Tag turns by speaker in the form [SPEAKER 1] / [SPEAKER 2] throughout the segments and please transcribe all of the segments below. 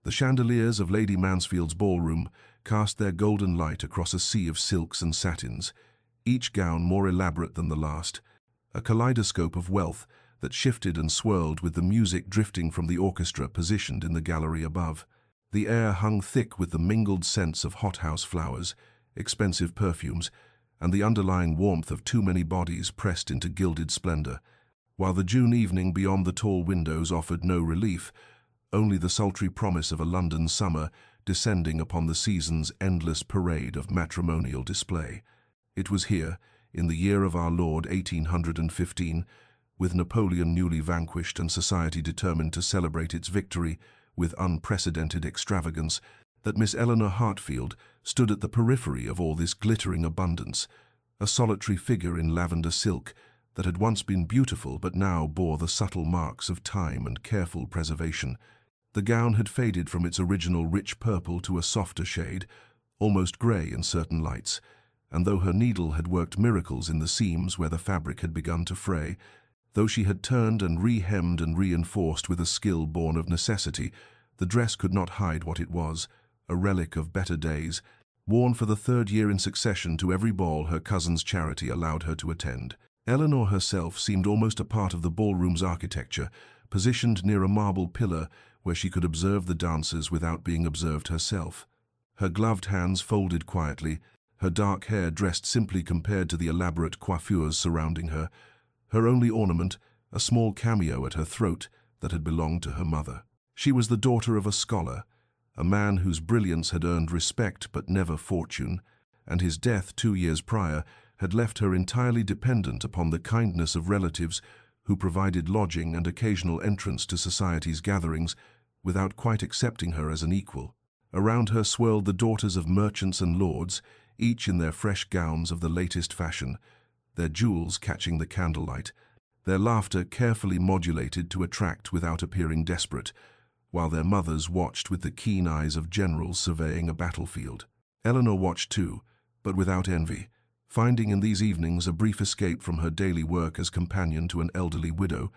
[SPEAKER 1] The chandeliers of Lady Mansfield's ballroom cast their golden light across a sea of silks and satins, each gown more elaborate than the last, a kaleidoscope of wealth that shifted and swirled with the music drifting from the orchestra positioned in the gallery above. The air hung thick with the mingled scents of hothouse flowers, expensive perfumes, and the underlying warmth of too many bodies pressed into gilded splendor, while the June evening beyond the tall windows offered no relief, only the sultry promise of a London summer descending upon the season's endless parade of matrimonial display. It was here, in the year of our Lord 1815, with Napoleon newly vanquished and society determined to celebrate its victory with unprecedented extravagance, that Miss Eleanor Hartfield stood at the periphery of all this glittering abundance, a solitary figure in lavender silk that had once been beautiful but now bore the subtle marks of time and careful preservation. The gown had faded from its original rich purple to a softer shade, almost grey in certain lights, and though her needle had worked miracles in the seams where the fabric had begun to fray, though she had turned and re-hemmed and reinforced with a skill born of necessity, the dress could not hide what it was, a relic of better days, worn for the third year in succession to every ball her cousin's charity allowed her to attend. Eleanor herself seemed almost a part of the ballroom's architecture, positioned near a marble pillar where she could observe the dancers without being observed herself. Her gloved hands folded quietly, her dark hair dressed simply compared to the elaborate coiffures surrounding her, her only ornament, a small cameo at her throat that had belonged to her mother. She was the daughter of a scholar, a man whose brilliance had earned respect but never fortune, and his death 2 years prior had left her entirely dependent upon the kindness of relatives who provided lodging and occasional entrance to society's gatherings without quite accepting her as an equal. Around her swirled the daughters of merchants and lords, each in their fresh gowns of the latest fashion, their jewels catching the candlelight, their laughter carefully modulated to attract without appearing desperate, while their mothers watched with the keen eyes of generals surveying a battlefield. Eleanor watched too, but without envy, finding in these evenings a brief escape from her daily work as companion to an elderly widow,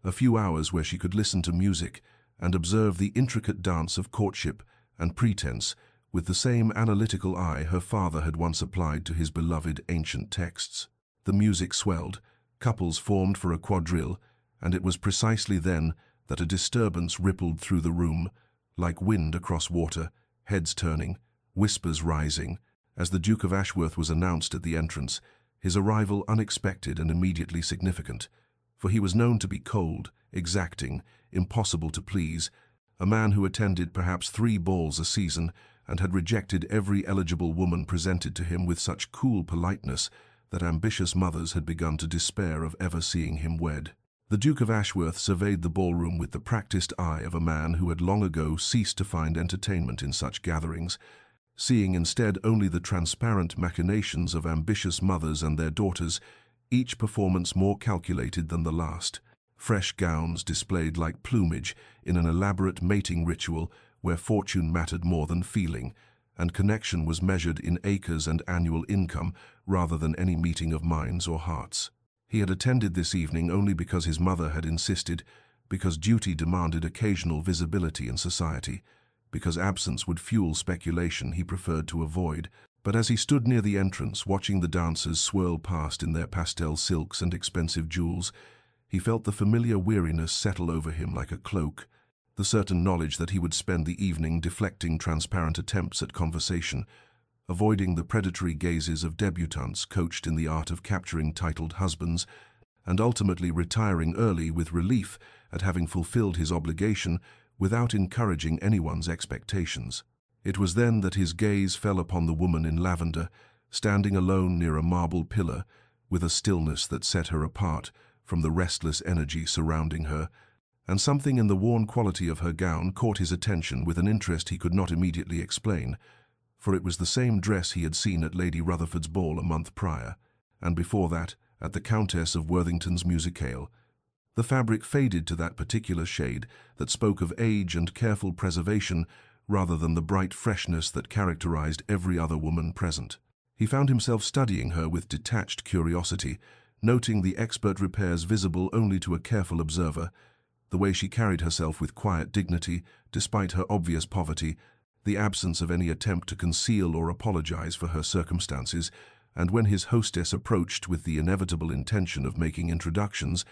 [SPEAKER 1] a few hours where she could listen to music and observe the intricate dance of courtship and pretense with the same analytical eye her father had once applied to his beloved ancient texts. The music swelled, couples formed for a quadrille, and it was precisely then that a disturbance rippled through the room, like wind across water, heads turning, whispers rising, as the Duke of Ashworth was announced at the entrance, his arrival unexpected and immediately significant, for he was known to be cold, exacting, impossible to please, a man who attended perhaps 3 balls a season and had rejected every eligible woman presented to him with such cool politeness that ambitious mothers had begun to despair of ever seeing him wed. The Duke of Ashworth surveyed the ballroom with the practiced eye of a man who had long ago ceased to find entertainment in such gatherings, seeing instead only the transparent machinations of ambitious mothers and their daughters, each performance more calculated than the last. Fresh gowns displayed like plumage in an elaborate mating ritual where fortune mattered more than feeling, and connection was measured in acres and annual income rather than any meeting of minds or hearts. He had attended this evening only because his mother had insisted, because duty demanded occasional visibility in society, because absence would fuel speculation he preferred to avoid. But as he stood near the entrance, watching the dancers swirl past in their pastel silks and expensive jewels, he felt the familiar weariness settle over him like a cloak, the certain knowledge that he would spend the evening deflecting transparent attempts at conversation, avoiding the predatory gazes of debutantes coached in the art of capturing titled husbands, and ultimately retiring early with relief at having fulfilled his obligation without encouraging anyone's expectations. It was then that his gaze fell upon the woman in lavender, standing alone near a marble pillar, with a stillness that set her apart from the restless energy surrounding her, and something in the worn quality of her gown caught his attention with an interest he could not immediately explain, for it was the same dress he had seen at Lady Rutherford's ball a month prior, and before that at the Countess of Worthington's musicale. The fabric faded to that particular shade that spoke of age and careful preservation rather than the bright freshness that characterized every other woman present. He found himself studying her with detached curiosity, noting the expert repairs visible only to a careful observer, the way she carried herself with quiet dignity, despite her obvious poverty, the absence of any attempt to conceal or apologize for her circumstances, and when his hostess approached with the inevitable intention of making introductions,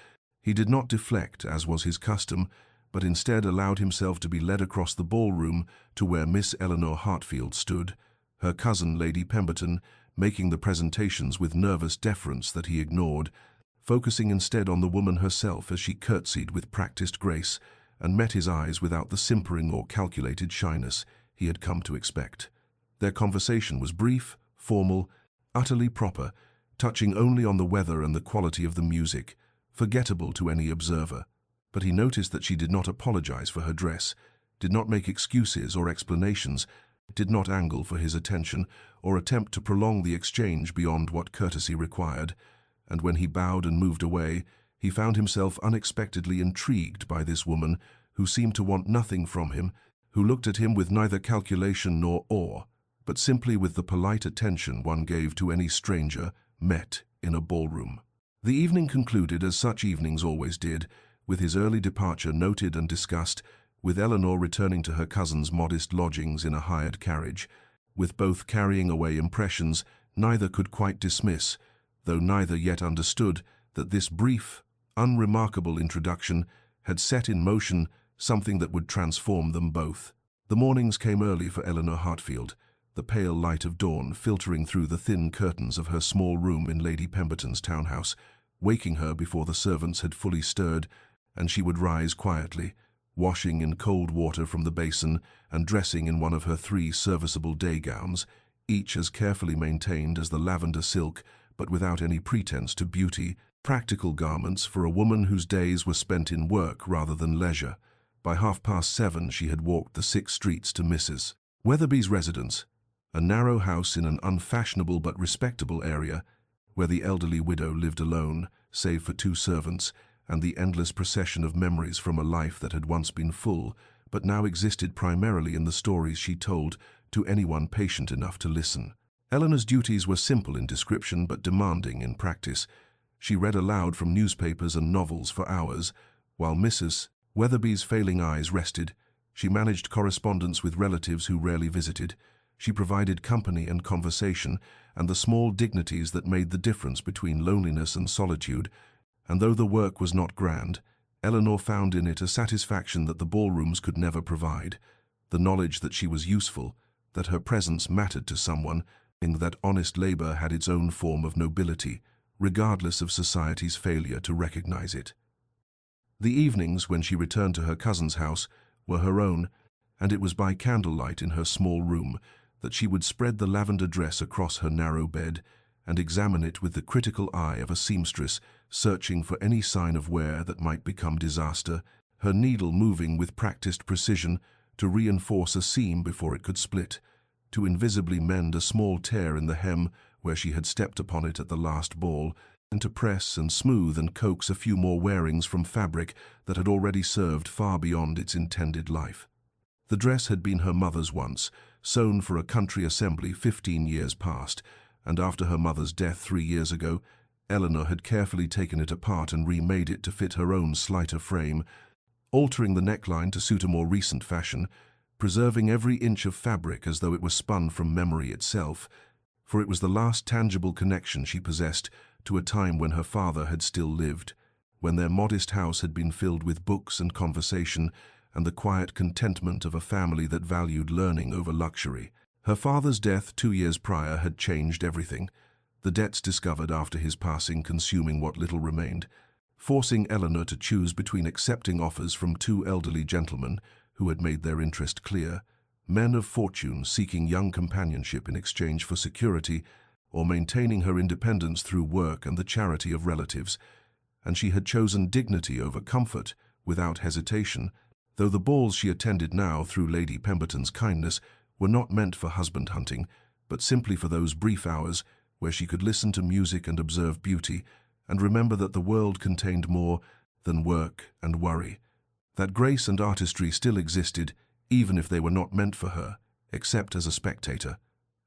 [SPEAKER 1] he did not deflect, as was his custom, but instead allowed himself to be led across the ballroom to where Miss Eleanor Hartfield stood, her cousin Lady Pemberton making the presentations with nervous deference that he ignored, focusing instead on the woman herself as she curtsied with practiced grace and met his eyes without the simpering or calculated shyness he had come to expect. Their conversation was brief, formal, utterly proper, touching only on the weather and the quality of the music, forgettable to any observer. But he noticed that she did not apologize for her dress, did not make excuses or explanations, did not angle for his attention or attempt to prolong the exchange beyond what courtesy required, and when he bowed and moved away, he found himself unexpectedly intrigued by this woman who seemed to want nothing from him, who looked at him with neither calculation nor awe, but simply with the polite attention one gave to any stranger met in a ballroom. The evening concluded as such evenings always did, with his early departure noted and discussed, with Eleanor returning to her cousin's modest lodgings in a hired carriage. With both carrying away impressions neither could quite dismiss, though neither yet understood that this brief, unremarkable introduction had set in motion something that would transform them both. The mornings came early for Eleanor Hartfield, the pale light of dawn filtering through the thin curtains of her small room in Lady Pemberton's townhouse, waking her before the servants had fully stirred, and she would rise quietly, washing in cold water from the basin and dressing in one of her 3 serviceable day gowns, each as carefully maintained as the lavender silk, but without any pretense to beauty, practical garments for a woman whose days were spent in work rather than leisure. By 7:30 she had walked the 6 streets to Mrs. Weatherby's residence, a narrow house in an unfashionable but respectable area, where the elderly widow lived alone, save for 2 servants, and the endless procession of memories from a life that had once been full, but now existed primarily in the stories she told to anyone patient enough to listen. Eleanor's duties were simple in description but demanding in practice. She read aloud from newspapers and novels for hours, while Mrs. Weatherby's failing eyes rested. She managed correspondence with relatives who rarely visited. She provided company and conversation, and the small dignities that made the difference between loneliness and solitude. And though the work was not grand, Eleanor found in it a satisfaction that the ballrooms could never provide, the knowledge that she was useful, that her presence mattered to someone, and that honest labor had its own form of nobility, regardless of society's failure to recognize it. The evenings, when she returned to her cousin's house, were her own, and it was by candlelight in her small room that she would spread the lavender dress across her narrow bed and examine it with the critical eye of a seamstress searching for any sign of wear that might become disaster, her needle moving with practiced precision to reinforce a seam before it could split, to invisibly mend a small tear in the hem where she had stepped upon it at the last ball, and to press and smooth and coax a few more wearings from fabric that had already served far beyond its intended life. The dress had been her mother's once, sewn for a country assembly 15 years past, and after her mother's death 3 years ago, Eleanor had carefully taken it apart and remade it to fit her own slighter frame, altering the neckline to suit a more recent fashion, preserving every inch of fabric as though it were spun from memory itself, for it was the last tangible connection she possessed to a time when her father had still lived, when their modest house had been filled with books and conversation and the quiet contentment of a family that valued learning over luxury. Her father's death 2 years prior had changed everything, the debts discovered after his passing consuming what little remained, forcing Eleanor to choose between accepting offers from 2 elderly gentlemen who had made their interest clear, men of fortune seeking young companionship in exchange for security, or maintaining her independence through work and the charity of relatives, and she had chosen dignity over comfort without hesitation, though the balls she attended now through Lady Pemberton's kindness were not meant for husband hunting, but simply for those brief hours where she could listen to music and observe beauty, and remember that the world contained more than work and worry, that grace and artistry still existed, even if they were not meant for her, except as a spectator.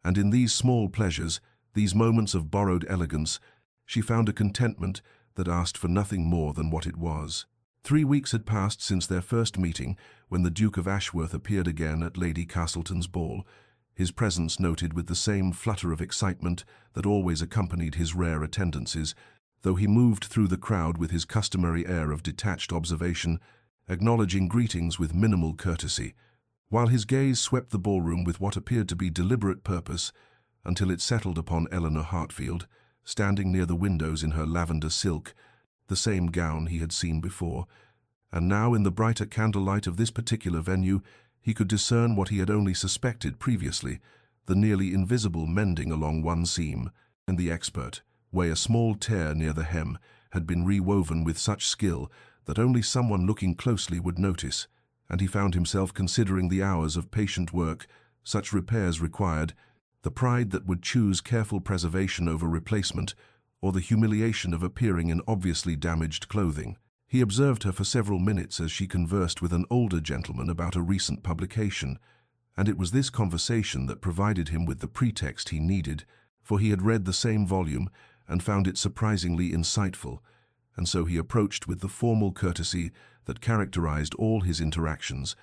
[SPEAKER 1] And in these small pleasures, these moments of borrowed elegance, she found a contentment that asked for nothing more than what it was. 3 weeks had passed since their first meeting, when the Duke of Ashworth appeared again at Lady Castleton's ball, his presence noted with the same flutter of excitement that always accompanied his rare attendances, though he moved through the crowd with his customary air of detached observation, acknowledging greetings with minimal courtesy, while his gaze swept the ballroom with what appeared to be deliberate purpose, until it settled upon Eleanor Hartfield, standing near the windows in her lavender silk, the same gown he had seen before, and now in the brighter candlelight of this particular venue he could discern what he had only suspected previously, the nearly invisible mending along one seam, and the expert way a small tear near the hem had been rewoven with such skill that only someone looking closely would notice, and he found himself considering the hours of patient work such repairs required, the pride that would choose careful preservation over replacement, or the humiliation of appearing in obviously damaged clothing. He observed her for several minutes as she conversed with an older gentleman about a recent publication, and it was this conversation that provided him with the pretext he needed, for he had read the same volume and found it surprisingly insightful, and so he approached with the formal courtesy that characterized all his interactions,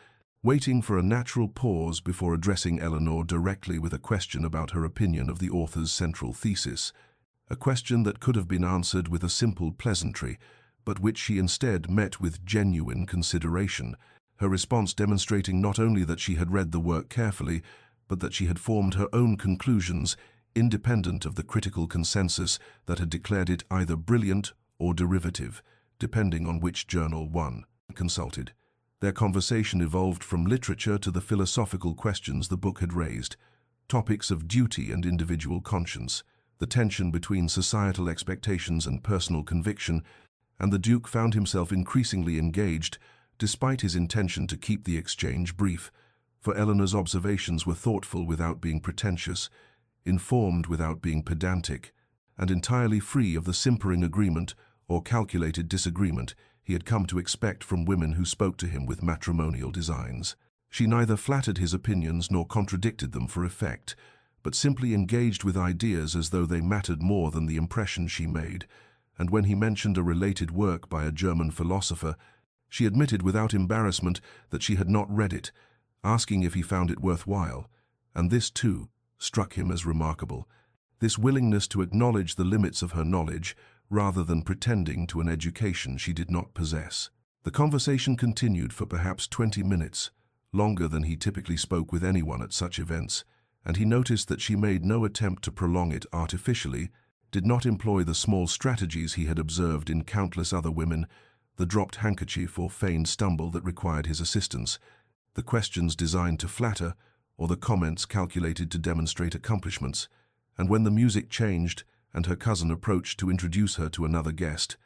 [SPEAKER 1] waiting for a natural pause before addressing Eleanor directly with a question about her opinion of the author's central thesis, a question that could have been answered with a simple pleasantry, but which she instead met with genuine consideration, her response demonstrating not only that she had read the work carefully, but that she had formed her own conclusions, independent of the critical consensus that had declared it either brilliant or derivative, depending on which journal one consulted. Their conversation evolved from literature to the philosophical questions the book had raised, topics of duty and individual conscience, the tension between societal expectations and personal conviction, and the Duke found himself increasingly engaged, despite his intention to keep the exchange brief, for Eleanor's observations were thoughtful without being pretentious, informed without being pedantic, and entirely free of the simpering agreement or calculated disagreement he had come to expect from women who spoke to him with matrimonial designs. She neither flattered his opinions nor contradicted them for effect, but simply engaged with ideas as though they mattered more than the impression she made, and when he mentioned a related work by a German philosopher, she admitted without embarrassment that she had not read it, asking if he found it worthwhile, and this, too, struck him as remarkable, this willingness to acknowledge the limits of her knowledge rather than pretending to an education she did not possess. The conversation continued for perhaps 20 minutes, longer than he typically spoke with anyone at such events, and he noticed that she made no attempt to prolong it artificially, did not employ the small strategies he had observed in countless other women, the dropped handkerchief or feigned stumble that required his assistance, the questions designed to flatter, or the comments calculated to demonstrate accomplishments, and when the music changed and her cousin approached to introduce her to another guest,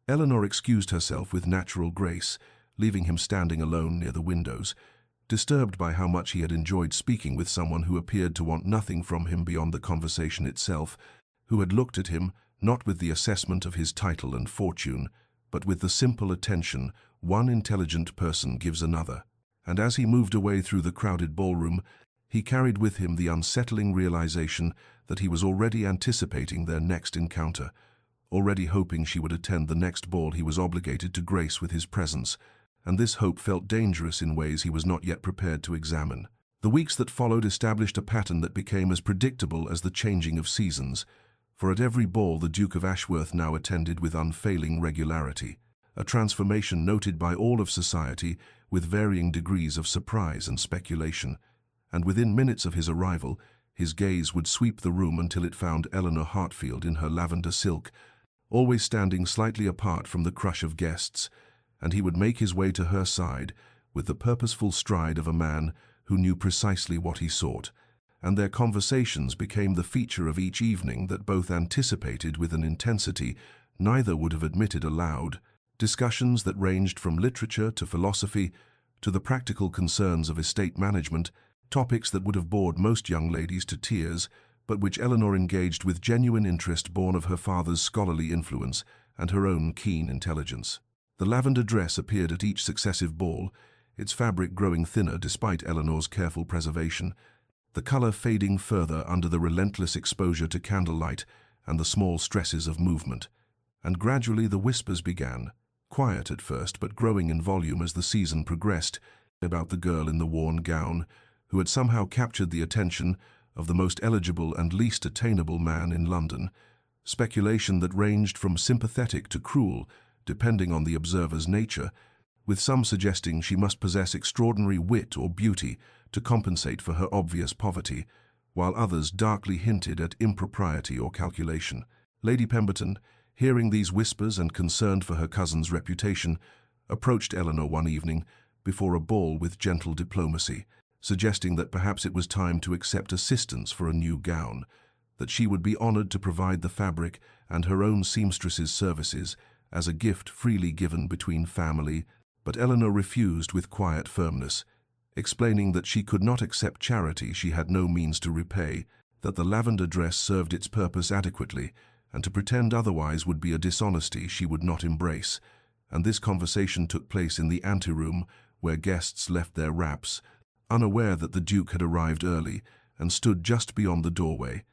[SPEAKER 1] Eleanor excused herself with natural grace, leaving him standing alone near the windows, disturbed by how much he had enjoyed speaking with someone who appeared to want nothing from him beyond the conversation itself, who had looked at him not with the assessment of his title and fortune, but with the simple attention one intelligent person gives another. And as he moved away through the crowded ballroom, he carried with him the unsettling realization that he was already anticipating their next encounter, already hoping she would attend the next ball he was obligated to grace with his presence, and this hope felt dangerous in ways he was not yet prepared to examine. The weeks that followed established a pattern that became as predictable as the changing of seasons, for at every ball the Duke of Ashworth now attended with unfailing regularity, a transformation noted by all of society with varying degrees of surprise and speculation, and within minutes of his arrival, his gaze would sweep the room until it found Eleanor Hartfield in her lavender silk, always standing slightly apart from the crush of guests, and he would make his way to her side with the purposeful stride of a man who knew precisely what he sought, and their conversations became the feature of each evening that both anticipated with an intensity neither would have admitted aloud, discussions that ranged from literature to philosophy to the practical concerns of estate management, topics that would have bored most young ladies to tears, but which Eleanor engaged with genuine interest born of her father's scholarly influence and her own keen intelligence. The lavender dress appeared at each successive ball, its fabric growing thinner despite Eleanor's careful preservation, the color fading further under the relentless exposure to candlelight and the small stresses of movement. And gradually the whispers began, quiet at first but growing in volume as the season progressed, about the girl in the worn gown, who had somehow captured the attention of the most eligible and least attainable man in London, speculation that ranged from sympathetic to cruel, depending on the observer's nature, with some suggesting she must possess extraordinary wit or beauty to compensate for her obvious poverty, while others darkly hinted at impropriety or calculation. Lady Pemberton, hearing these whispers and concerned for her cousin's reputation, approached Eleanor one evening before a ball with gentle diplomacy, suggesting that perhaps it was time to accept assistance for a new gown, that she would be honored to provide the fabric and her own seamstress's services as a gift freely given between family, but Eleanor refused with quiet firmness, explaining that she could not accept charity she had no means to repay, that the lavender dress served its purpose adequately, and to pretend otherwise would be a dishonesty she would not embrace. And this conversation took place in the anteroom, where guests left their wraps, unaware that the Duke had arrived early and stood just beyond the doorway,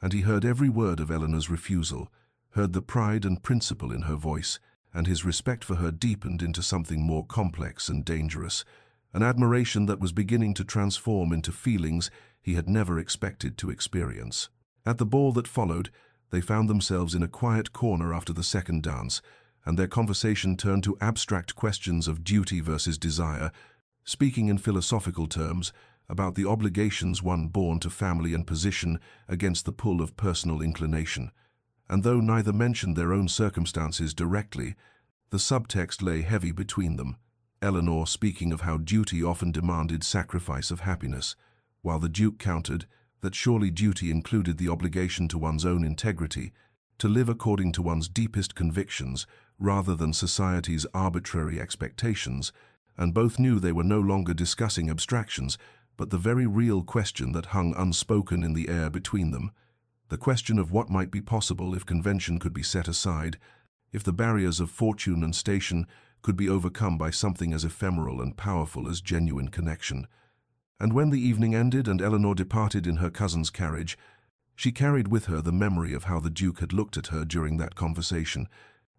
[SPEAKER 1] and he heard every word of Eleanor's refusal, heard the pride and principle in her voice, and his respect for her deepened into something more complex and dangerous, an admiration that was beginning to transform into feelings he had never expected to experience. At the ball that followed, they found themselves in a quiet corner after the second dance, and their conversation turned to abstract questions of duty versus desire, speaking in philosophical terms about the obligations one born to family and position against the pull of personal inclination. And though neither mentioned their own circumstances directly, the subtext lay heavy between them, Eleanor speaking of how duty often demanded sacrifice of happiness, while the Duke countered that surely duty included the obligation to one's own integrity, to live according to one's deepest convictions rather than society's arbitrary expectations, and both knew they were no longer discussing abstractions, but the very real question that hung unspoken in the air between them, the question of what might be possible if convention could be set aside, if the barriers of fortune and station could be overcome by something as ephemeral and powerful as genuine connection. And when the evening ended and Eleanor departed in her cousin's carriage, she carried with her the memory of how the Duke had looked at her during that conversation,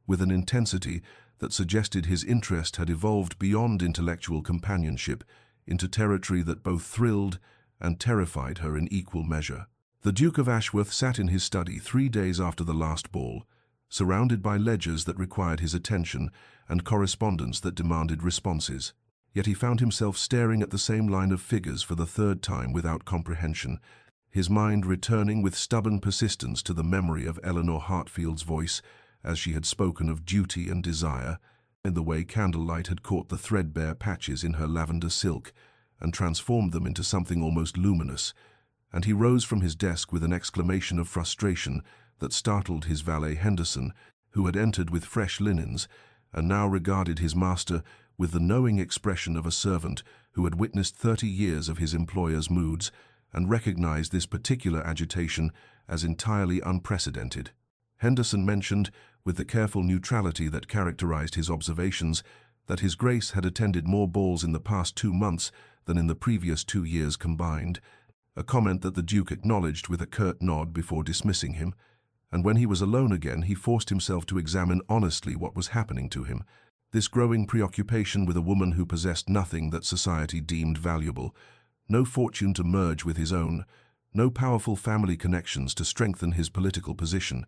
[SPEAKER 1] with an intensity that suggested his interest had evolved beyond intellectual companionship into territory that both thrilled and terrified her in equal measure. The Duke of Ashworth sat in his study 3 days after the last ball, surrounded by ledgers that required his attention and correspondence that demanded responses. Yet he found himself staring at the same line of figures for the third time without comprehension, his mind returning with stubborn persistence to the memory of Eleanor Hartfield's voice as she had spoken of duty and desire, in the way candlelight had caught the threadbare patches in her lavender silk and transformed them into something almost luminous, and he rose from his desk with an exclamation of frustration that startled his valet Henderson, who had entered with fresh linens and now regarded his master with the knowing expression of a servant who had witnessed 30 years of his employer's moods and recognized this particular agitation as entirely unprecedented. Henderson mentioned, with the careful neutrality that characterized his observations, that His Grace had attended more balls in the past 2 months than in the previous 2 years combined, a comment that the Duke acknowledged with a curt nod before dismissing him, and when he was alone again he forced himself to examine honestly what was happening to him. This growing preoccupation with a woman who possessed nothing that society deemed valuable, no fortune to merge with his own, no powerful family connections to strengthen his political position,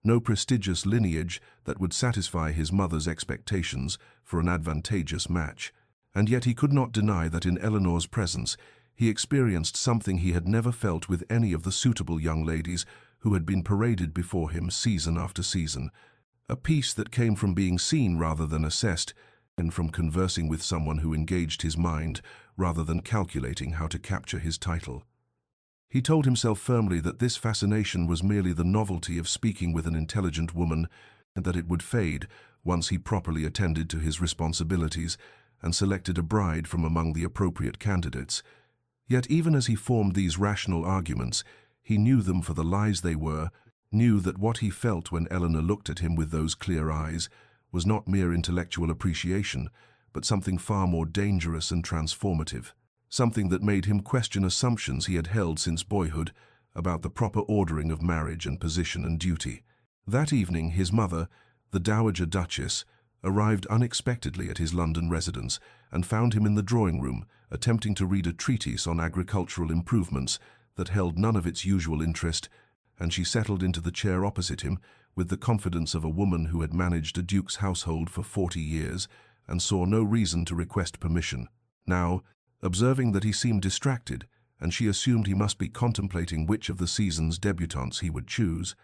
[SPEAKER 1] no prestigious lineage that would satisfy his mother's expectations for an advantageous match. And yet he could not deny that in Eleanor's presence he experienced something he had never felt with any of the suitable young ladies who had been paraded before him season after season, a peace that came from being seen rather than assessed, and from conversing with someone who engaged his mind rather than calculating how to capture his title. He told himself firmly that this fascination was merely the novelty of speaking with an intelligent woman, and that it would fade once he properly attended to his responsibilities and selected a bride from among the appropriate candidates. Yet even as he formed these rational arguments, he knew them for the lies they were, knew that what he felt when Eleanor looked at him with those clear eyes was not mere intellectual appreciation, but something far more dangerous and transformative, something that made him question assumptions he had held since boyhood about the proper ordering of marriage and position and duty. That evening his mother, the Dowager Duchess, arrived unexpectedly at his London residence and found him in the drawing room, attempting to read a treatise on agricultural improvements that held none of its usual interest, and she settled into the chair opposite him with the confidence of a woman who had managed a duke's household for 40 years and saw no reason to request permission. Now, observing that he seemed distracted, and she assumed he must be contemplating which of the season's debutantes he would choose,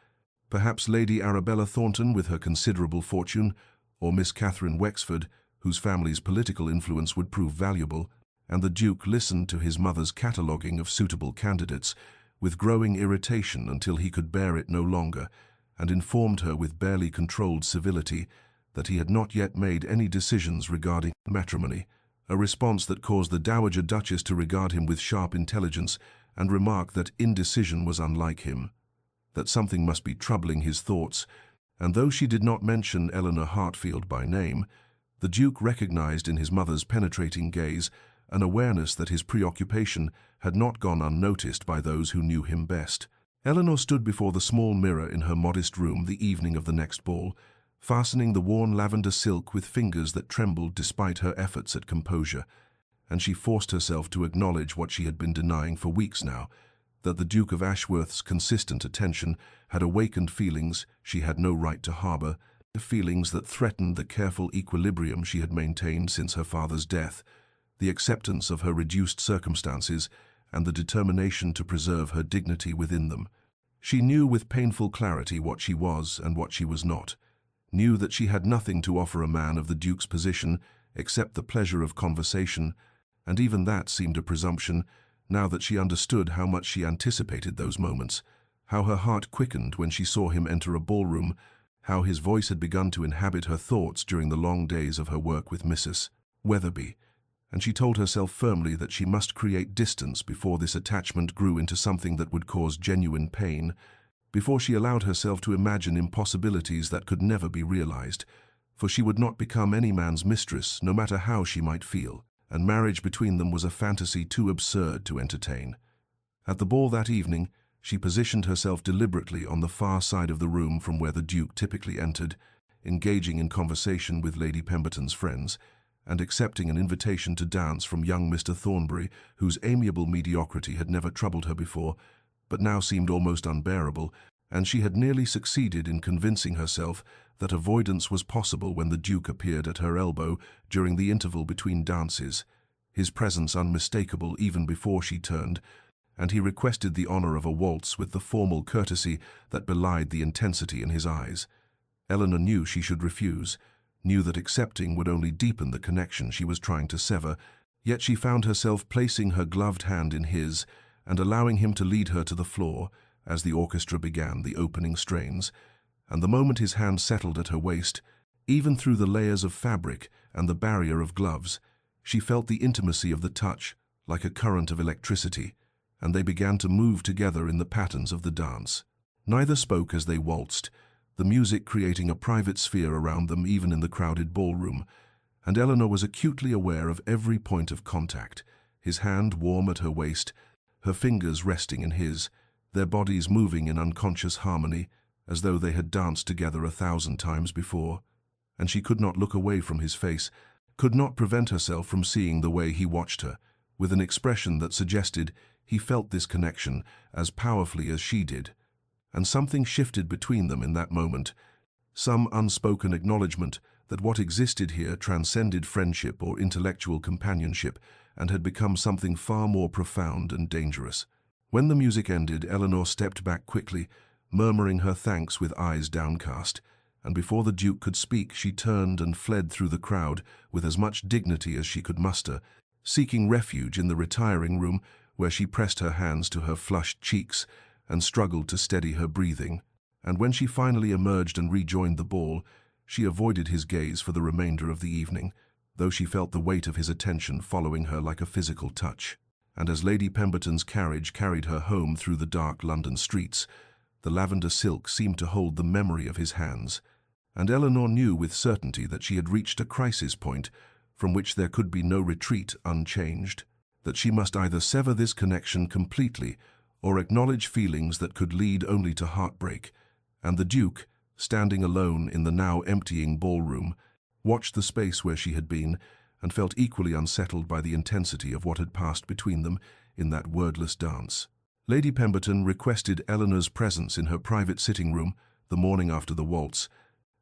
[SPEAKER 1] perhaps Lady Arabella Thornton with her considerable fortune, or Miss Catherine Wexford, whose family's political influence would prove valuable, and the Duke listened to his mother's cataloguing of suitable candidates with growing irritation until he could bear it no longer, and informed her with barely controlled civility that he had not yet made any decisions regarding matrimony, a response that caused the Dowager Duchess to regard him with sharp intelligence and remark that indecision was unlike him, that something must be troubling his thoughts, and though she did not mention Eleanor Hartfield by name, the Duke recognized in his mother's penetrating gaze an awareness that his preoccupation had not gone unnoticed by those who knew him best. Eleanor stood before the small mirror in her modest room the evening of the next ball, fastening the worn lavender silk with fingers that trembled despite her efforts at composure, and she forced herself to acknowledge what she had been denying for weeks now, that the Duke of Ashworth's consistent attention had awakened feelings she had no right to harbor, feelings that threatened the careful equilibrium she had maintained since her father's death, the acceptance of her reduced circumstances, and the determination to preserve her dignity within them. She knew with painful clarity what she was and what she was not, knew that she had nothing to offer a man of the Duke's position except the pleasure of conversation, and even that seemed a presumption, now that she understood how much she anticipated those moments, how her heart quickened when she saw him enter a ballroom, how his voice had begun to inhabit her thoughts during the long days of her work with Mrs. Weatherby, and she told herself firmly that she must create distance before this attachment grew into something that would cause genuine pain, before she allowed herself to imagine impossibilities that could never be realized, for she would not become any man's mistress, no matter how she might feel, and marriage between them was a fantasy too absurd to entertain. At the ball that evening, she positioned herself deliberately on the far side of the room from where the Duke typically entered, engaging in conversation with Lady Pemberton's friends, and accepting an invitation to dance from young Mr. Thornbury, whose amiable mediocrity had never troubled her before, but now seemed almost unbearable, and she had nearly succeeded in convincing herself that avoidance was possible when the Duke appeared at her elbow during the interval between dances, his presence unmistakable even before she turned, and he requested the honor of a waltz with the formal courtesy that belied the intensity in his eyes. Eleanor knew she should refuse, knew that accepting would only deepen the connection she was trying to sever, yet she found herself placing her gloved hand in his and allowing him to lead her to the floor as the orchestra began the opening strains, and the moment his hand settled at her waist, even through the layers of fabric and the barrier of gloves, she felt the intimacy of the touch like a current of electricity, and they began to move together in the patterns of the dance. Neither spoke as they waltzed, the music creating a private sphere around them even in the crowded ballroom, and Eleanor was acutely aware of every point of contact, his hand warm at her waist, her fingers resting in his, their bodies moving in unconscious harmony, as though they had danced together 1,000 times before, and she could not look away from his face, could not prevent herself from seeing the way he watched her, with an expression that suggested he felt this connection as powerfully as she did. And something shifted between them in that moment, some unspoken acknowledgement that what existed here transcended friendship or intellectual companionship and had become something far more profound and dangerous. When the music ended, Eleanor stepped back quickly, murmuring her thanks with eyes downcast, and before the Duke could speak, she turned and fled through the crowd with as much dignity as she could muster, seeking refuge in the retiring room where she pressed her hands to her flushed cheeks and struggled to steady her breathing, and when she finally emerged and rejoined the ball, she avoided his gaze for the remainder of the evening, though she felt the weight of his attention following her like a physical touch. And as Lady Pemberton's carriage carried her home through the dark London streets, the lavender silk seemed to hold the memory of his hands, and Eleanor knew with certainty that she had reached a crisis point from which there could be no retreat unchanged, that she must either sever this connection completely or acknowledge feelings that could lead only to heartbreak, and the Duke, standing alone in the now emptying ballroom, watched the space where she had been, and felt equally unsettled by the intensity of what had passed between them in that wordless dance. Lady Pemberton requested Eleanor's presence in her private sitting room the morning after the waltz,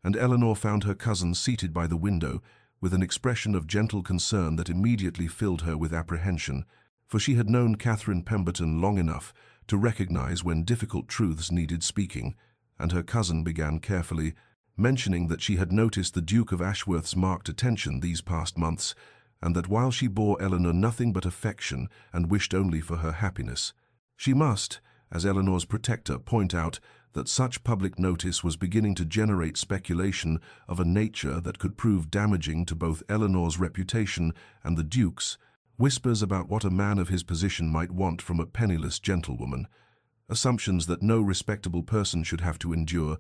[SPEAKER 1] and Eleanor found her cousin seated by the window with an expression of gentle concern that immediately filled her with apprehension, for she had known Catherine Pemberton long enough to recognize when difficult truths needed speaking, and her cousin began carefully, mentioning that she had noticed the Duke of Ashworth's marked attention these past months, and that while she bore Eleanor nothing but affection and wished only for her happiness, she must, as Eleanor's protector, point out that such public notice was beginning to generate speculation of a nature that could prove damaging to both Eleanor's reputation and the Duke's, whispers about what a man of his position might want from a penniless gentlewoman, assumptions that no respectable person should have to endure,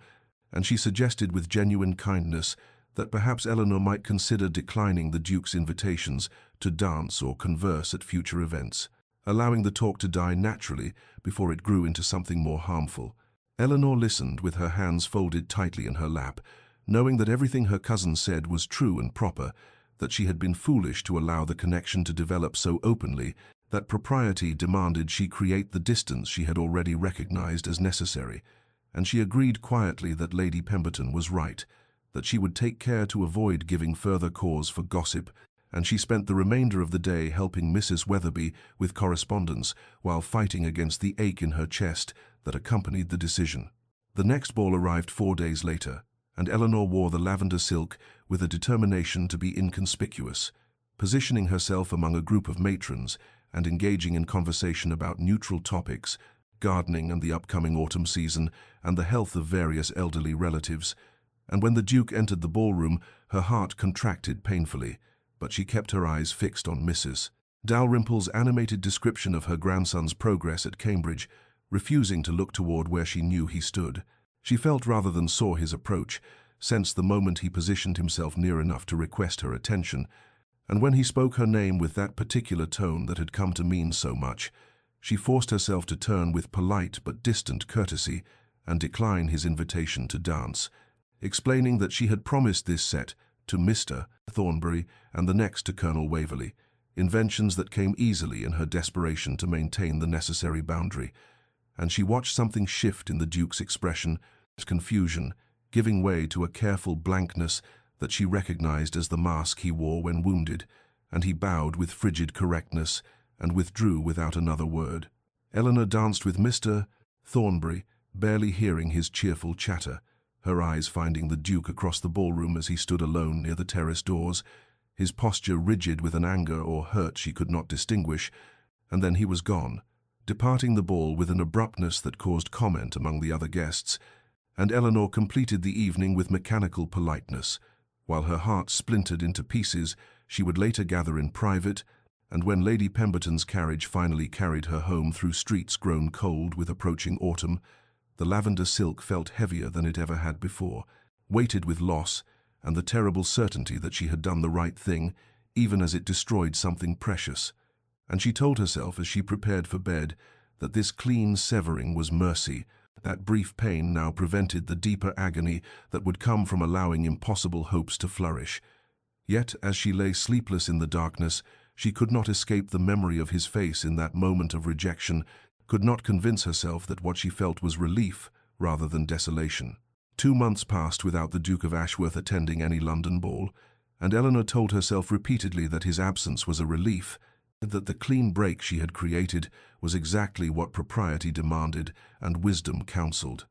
[SPEAKER 1] and she suggested with genuine kindness that perhaps Eleanor might consider declining the Duke's invitations to dance or converse at future events, allowing the talk to die naturally before it grew into something more harmful. Eleanor listened with her hands folded tightly in her lap, knowing that everything her cousin said was true and proper, that she had been foolish to allow the connection to develop so openly, that propriety demanded she create the distance she had already recognized as necessary, and she agreed quietly that Lady Pemberton was right, that she would take care to avoid giving further cause for gossip, and she spent the remainder of the day helping Mrs. Weatherby with correspondence while fighting against the ache in her chest that accompanied the decision. The next ball arrived 4 days later, and Eleanor wore the lavender silk with a determination to be inconspicuous, positioning herself among a group of matrons and engaging in conversation about neutral topics, gardening and the upcoming autumn season, and the health of various elderly relatives. And when the Duke entered the ballroom, her heart contracted painfully, but she kept her eyes fixed on Mrs. Dalrymple's animated description of her grandson's progress at Cambridge, refusing to look toward where she knew he stood. She felt rather than saw his approach, sensed the moment he positioned himself near enough to request her attention, and when he spoke her name with that particular tone that had come to mean so much, she forced herself to turn with polite but distant courtesy and decline his invitation to dance, explaining that she had promised this set to Mr. Thornbury and the next to Colonel Waverley, inventions that came easily in her desperation to maintain the necessary boundary, and she watched something shift in the Duke's expression, confusion, giving way to a careful blankness that she recognized as the mask he wore when wounded, and he bowed with frigid correctness and withdrew without another word. Eleanor danced with Mr. Thornbury, barely hearing his cheerful chatter, her eyes finding the Duke across the ballroom as he stood alone near the terrace doors, his posture rigid with an anger or hurt she could not distinguish, and then he was gone, departing the ball with an abruptness that caused comment among the other guests, and Eleanor completed the evening with mechanical politeness. While her heart splintered into pieces, she would later gather in private, and when Lady Pemberton's carriage finally carried her home through streets grown cold with approaching autumn, the lavender silk felt heavier than it ever had before, weighted with loss and the terrible certainty that she had done the right thing, even as it destroyed something precious. And she told herself as she prepared for bed that this clean severing was mercy, that brief pain now prevented the deeper agony that would come from allowing impossible hopes to flourish. Yet, as she lay sleepless in the darkness, she could not escape the memory of his face in that moment of rejection, could not convince herself that what she felt was relief rather than desolation. 2 months passed without the Duke of Ashworth attending any London ball, and Eleanor told herself repeatedly that his absence was a relief, that the clean break she had created was exactly what propriety demanded and wisdom counseled.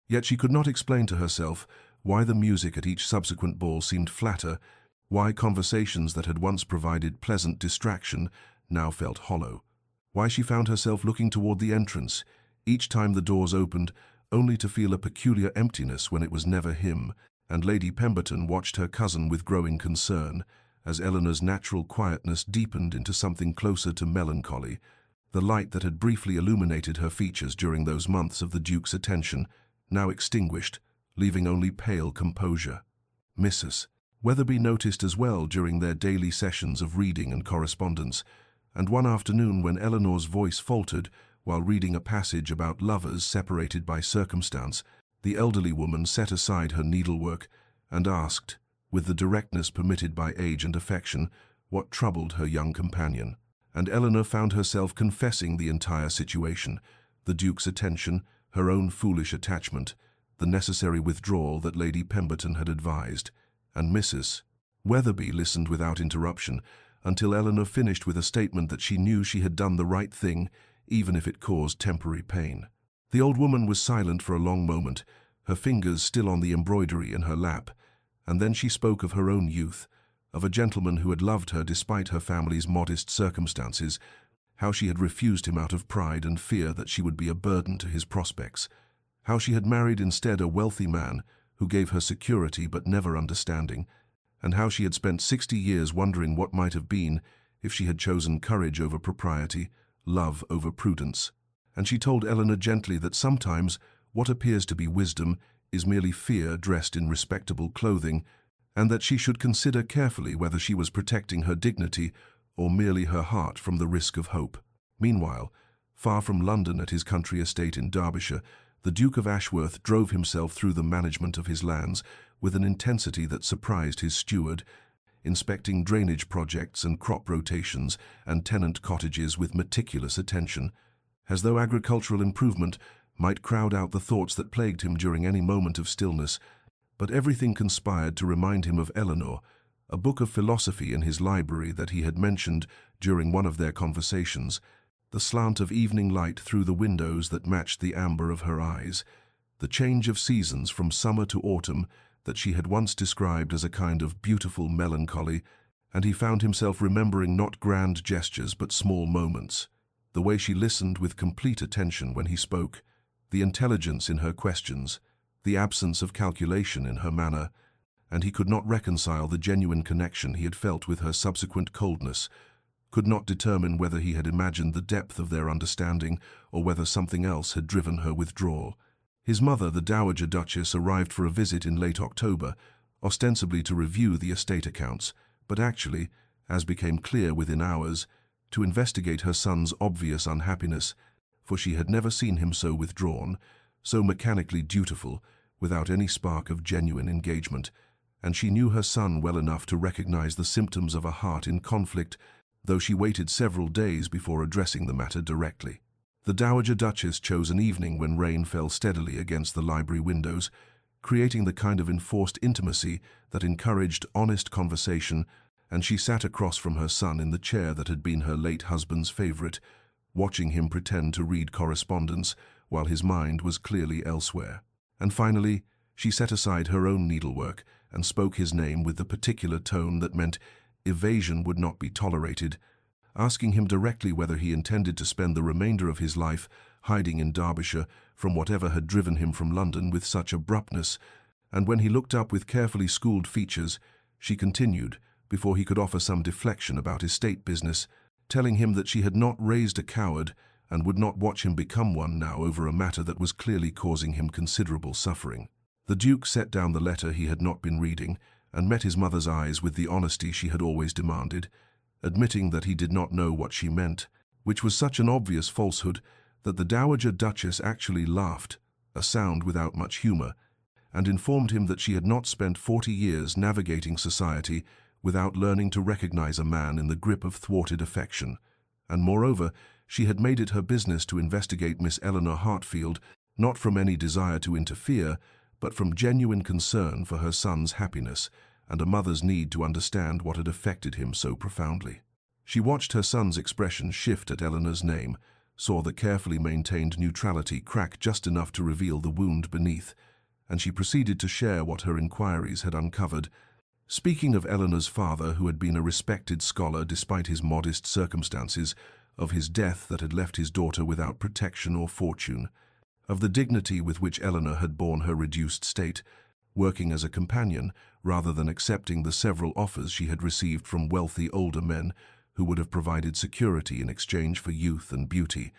[SPEAKER 1] Yet she could not explain to herself why the music at each subsequent ball seemed flatter, why conversations that had once provided pleasant distraction now felt hollow, why she found herself looking toward the entrance, each time the doors opened, only to feel a peculiar emptiness when it was never him, and Lady Pemberton watched her cousin with growing concern, as Eleanor's natural quietness deepened into something closer to melancholy. The light that had briefly illuminated her features during those months of the Duke's attention now extinguished, leaving only pale composure. Mrs. Weatherby noticed as well during their daily sessions of reading and correspondence, and one afternoon when Eleanor's voice faltered while reading a passage about lovers separated by circumstance, the elderly woman set aside her needlework and asked, with the directness permitted by age and affection, what troubled her young companion. And Eleanor found herself confessing the entire situation: the Duke's attention, her own foolish attachment, the necessary withdrawal that Lady Pemberton had advised. And Mrs. Weatherby listened without interruption, until Eleanor finished with a statement that she knew she had done the right thing, even if it caused temporary pain. The old woman was silent for a long moment, her fingers still on the embroidery in her lap, and then she spoke of her own youth, of a gentleman who had loved her despite her family's modest circumstances, how she had refused him out of pride and fear that she would be a burden to his prospects, how she had married instead a wealthy man who gave her security but never understanding, and how she had spent 60 years wondering what might have been if she had chosen courage over propriety, love over prudence. And she told Eleanor gently that sometimes what appears to be wisdom is merely fear dressed in respectable clothing, and that she should consider carefully whether she was protecting her dignity or merely her heart from the risk of hope. Meanwhile, far from London at his country estate in Derbyshire, the Duke of Ashworth drove himself through the management of his lands with an intensity that surprised his steward, inspecting drainage projects and crop rotations and tenant cottages with meticulous attention, as though agricultural improvement might crowd out the thoughts that plagued him during any moment of stillness. But everything conspired to remind him of Eleanor, a book of philosophy in his library that he had mentioned during one of their conversations, the slant of evening light through the windows that matched the amber of her eyes, the change of seasons from summer to autumn that she had once described as a kind of beautiful melancholy, and he found himself remembering not grand gestures but small moments, the way she listened with complete attention when he spoke, the intelligence in her questions, the absence of calculation in her manner, and he could not reconcile the genuine connection he had felt with her subsequent coldness, could not determine whether he had imagined the depth of their understanding or whether something else had driven her withdrawal. His mother, the Dowager Duchess, arrived for a visit in late October, ostensibly to review the estate accounts, but actually, as became clear within hours, to investigate her son's obvious unhappiness, for she had never seen him so withdrawn, so mechanically dutiful, without any spark of genuine engagement, and she knew her son well enough to recognize the symptoms of a heart in conflict, though she waited several days before addressing the matter directly. The Dowager Duchess chose an evening when rain fell steadily against the library windows, creating the kind of enforced intimacy that encouraged honest conversation, and she sat across from her son in the chair that had been her late husband's favorite, watching him pretend to read correspondence while his mind was clearly elsewhere. And finally, she set aside her own needlework and spoke his name with the particular tone that meant evasion would not be tolerated, asking him directly whether he intended to spend the remainder of his life hiding in Derbyshire from whatever had driven him from London with such abruptness, and when he looked up with carefully schooled features, she continued, before he could offer some deflection about estate business, telling him that she had not raised a coward and would not watch him become one now over a matter that was clearly causing him considerable suffering. The Duke set down the letter he had not been reading and met his mother's eyes with the honesty she had always demanded, admitting that he did not know what she meant, which was such an obvious falsehood that the Dowager Duchess actually laughed, a sound without much humor, and informed him that she had not spent 40 years navigating society without learning to recognize a man in the grip of thwarted affection, and moreover, she had made it her business to investigate Miss Eleanor Hartfield, not from any desire to interfere, but from genuine concern for her son's happiness and a mother's need to understand what had affected him so profoundly. She watched her son's expression shift at Eleanor's name, saw the carefully maintained neutrality crack just enough to reveal the wound beneath, and she proceeded to share what her inquiries had uncovered, speaking of Eleanor's father, who had been a respected scholar despite his modest circumstances, of his death that had left his daughter without protection or fortune, of the dignity with which Eleanor had borne her reduced state, working as a companion rather than accepting the several offers she had received from wealthy older men who would have provided security in exchange for youth and beauty,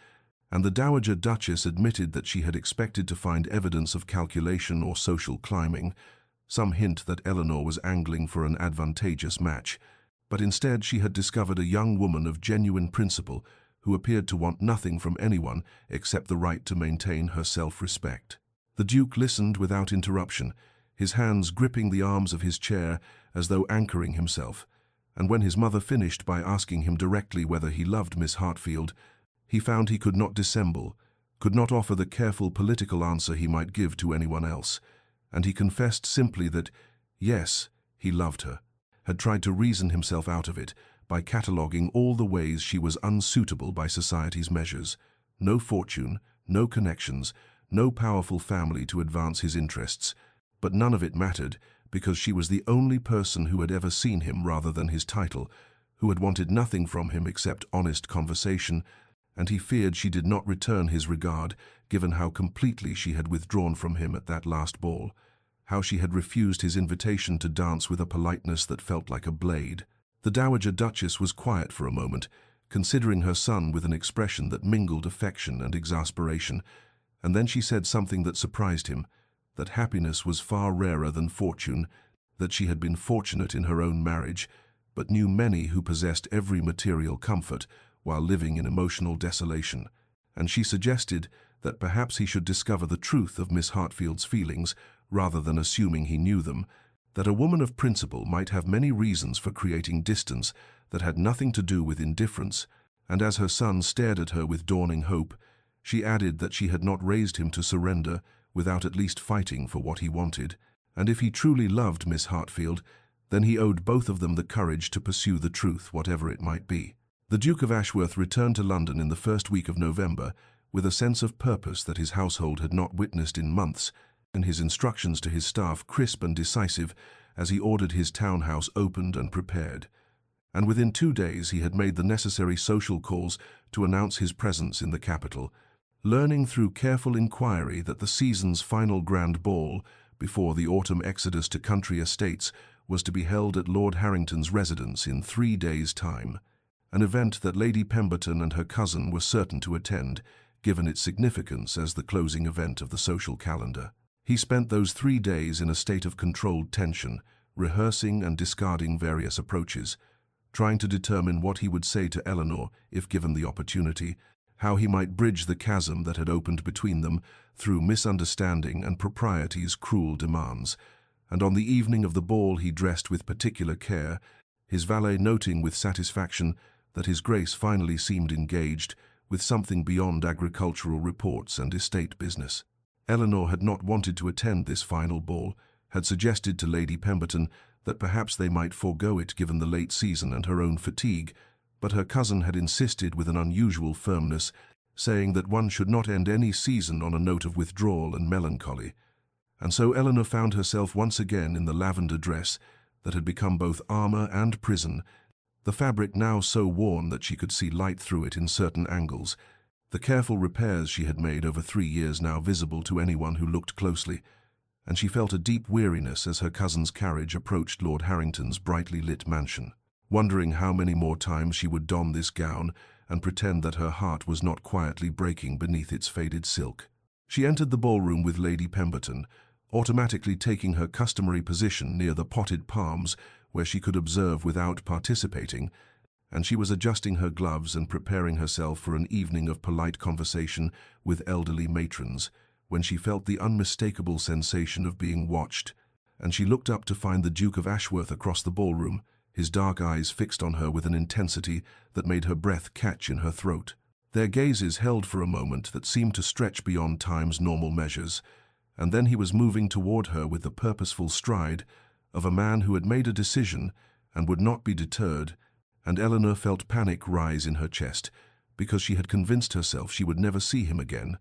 [SPEAKER 1] and the Dowager Duchess admitted that she had expected to find evidence of calculation or social climbing, some hint that Eleanor was angling for an advantageous match, but instead she had discovered a young woman of genuine principle who appeared to want nothing from anyone except the right to maintain her self-respect. The Duke listened without interruption, his hands gripping the arms of his chair as though anchoring himself, and when his mother finished by asking him directly whether he loved Miss Hartfield, he found he could not dissemble, could not offer the careful political answer he might give to anyone else, and he confessed simply that, yes, he loved her, had tried to reason himself out of it by cataloguing all the ways she was unsuitable by society's measures. No fortune, no connections, no powerful family to advance his interests, but none of it mattered because she was the only person who had ever seen him rather than his title, who had wanted nothing from him except honest conversation, and he feared she did not return his regard, given how completely she had withdrawn from him at that last ball, how she had refused his invitation to dance with a politeness that felt like a blade. The Dowager Duchess was quiet for a moment, considering her son with an expression that mingled affection and exasperation, and then she said something that surprised him, that happiness was far rarer than fortune, that she had been fortunate in her own marriage, but knew many who possessed every material comfort while living in emotional desolation, and she suggested that perhaps he should discover the truth of Miss Hartfield's feelings rather than assuming he knew them, that a woman of principle might have many reasons for creating distance that had nothing to do with indifference, and as her son stared at her with dawning hope, she added that she had not raised him to surrender without at least fighting for what he wanted, and if he truly loved Miss Hartfield, then he owed both of them the courage to pursue the truth, whatever it might be. The Duke of Ashworth returned to London in the first week of November with a sense of purpose that his household had not witnessed in months, and his instructions to his staff crisp and decisive as he ordered his townhouse opened and prepared. And within 2 days he had made the necessary social calls to announce his presence in the capital, learning through careful inquiry that the season's final grand ball, before the autumn exodus to country estates, was to be held at Lord Harrington's residence in 3 days' time, an event that Lady Pemberton and her cousin were certain to attend, given its significance as the closing event of the social calendar. He spent those 3 days in a state of controlled tension, rehearsing and discarding various approaches, trying to determine what he would say to Eleanor if given the opportunity, how he might bridge the chasm that had opened between them through misunderstanding and propriety's cruel demands. And on the evening of the ball he dressed with particular care, his valet noting with satisfaction that his Grace finally seemed engaged with something beyond agricultural reports and estate business. Eleanor had not wanted to attend this final ball, had suggested to Lady Pemberton that perhaps they might forego it given the late season and her own fatigue, but her cousin had insisted with an unusual firmness, saying that one should not end any season on a note of withdrawal and melancholy. And so Eleanor found herself once again in the lavender dress that had become both armor and prison, the fabric now so worn that she could see light through it in certain angles, the careful repairs she had made over 3 years now visible to anyone who looked closely, and she felt a deep weariness as her cousin's carriage approached Lord Harrington's brightly lit mansion, wondering how many more times she would don this gown and pretend that her heart was not quietly breaking beneath its faded silk. She entered the ballroom with Lady Pemberton, automatically taking her customary position near the potted palms where she could observe without participating, and she was adjusting her gloves and preparing herself for an evening of polite conversation with elderly matrons, when she felt the unmistakable sensation of being watched, and she looked up to find the Duke of Ashworth across the ballroom, his dark eyes fixed on her with an intensity that made her breath catch in her throat. Their gazes held for a moment that seemed to stretch beyond time's normal measures, and then he was moving toward her with the purposeful stride of a man who had made a decision and would not be deterred, and Eleanor felt panic rise in her chest, because she had convinced herself she would never see him again,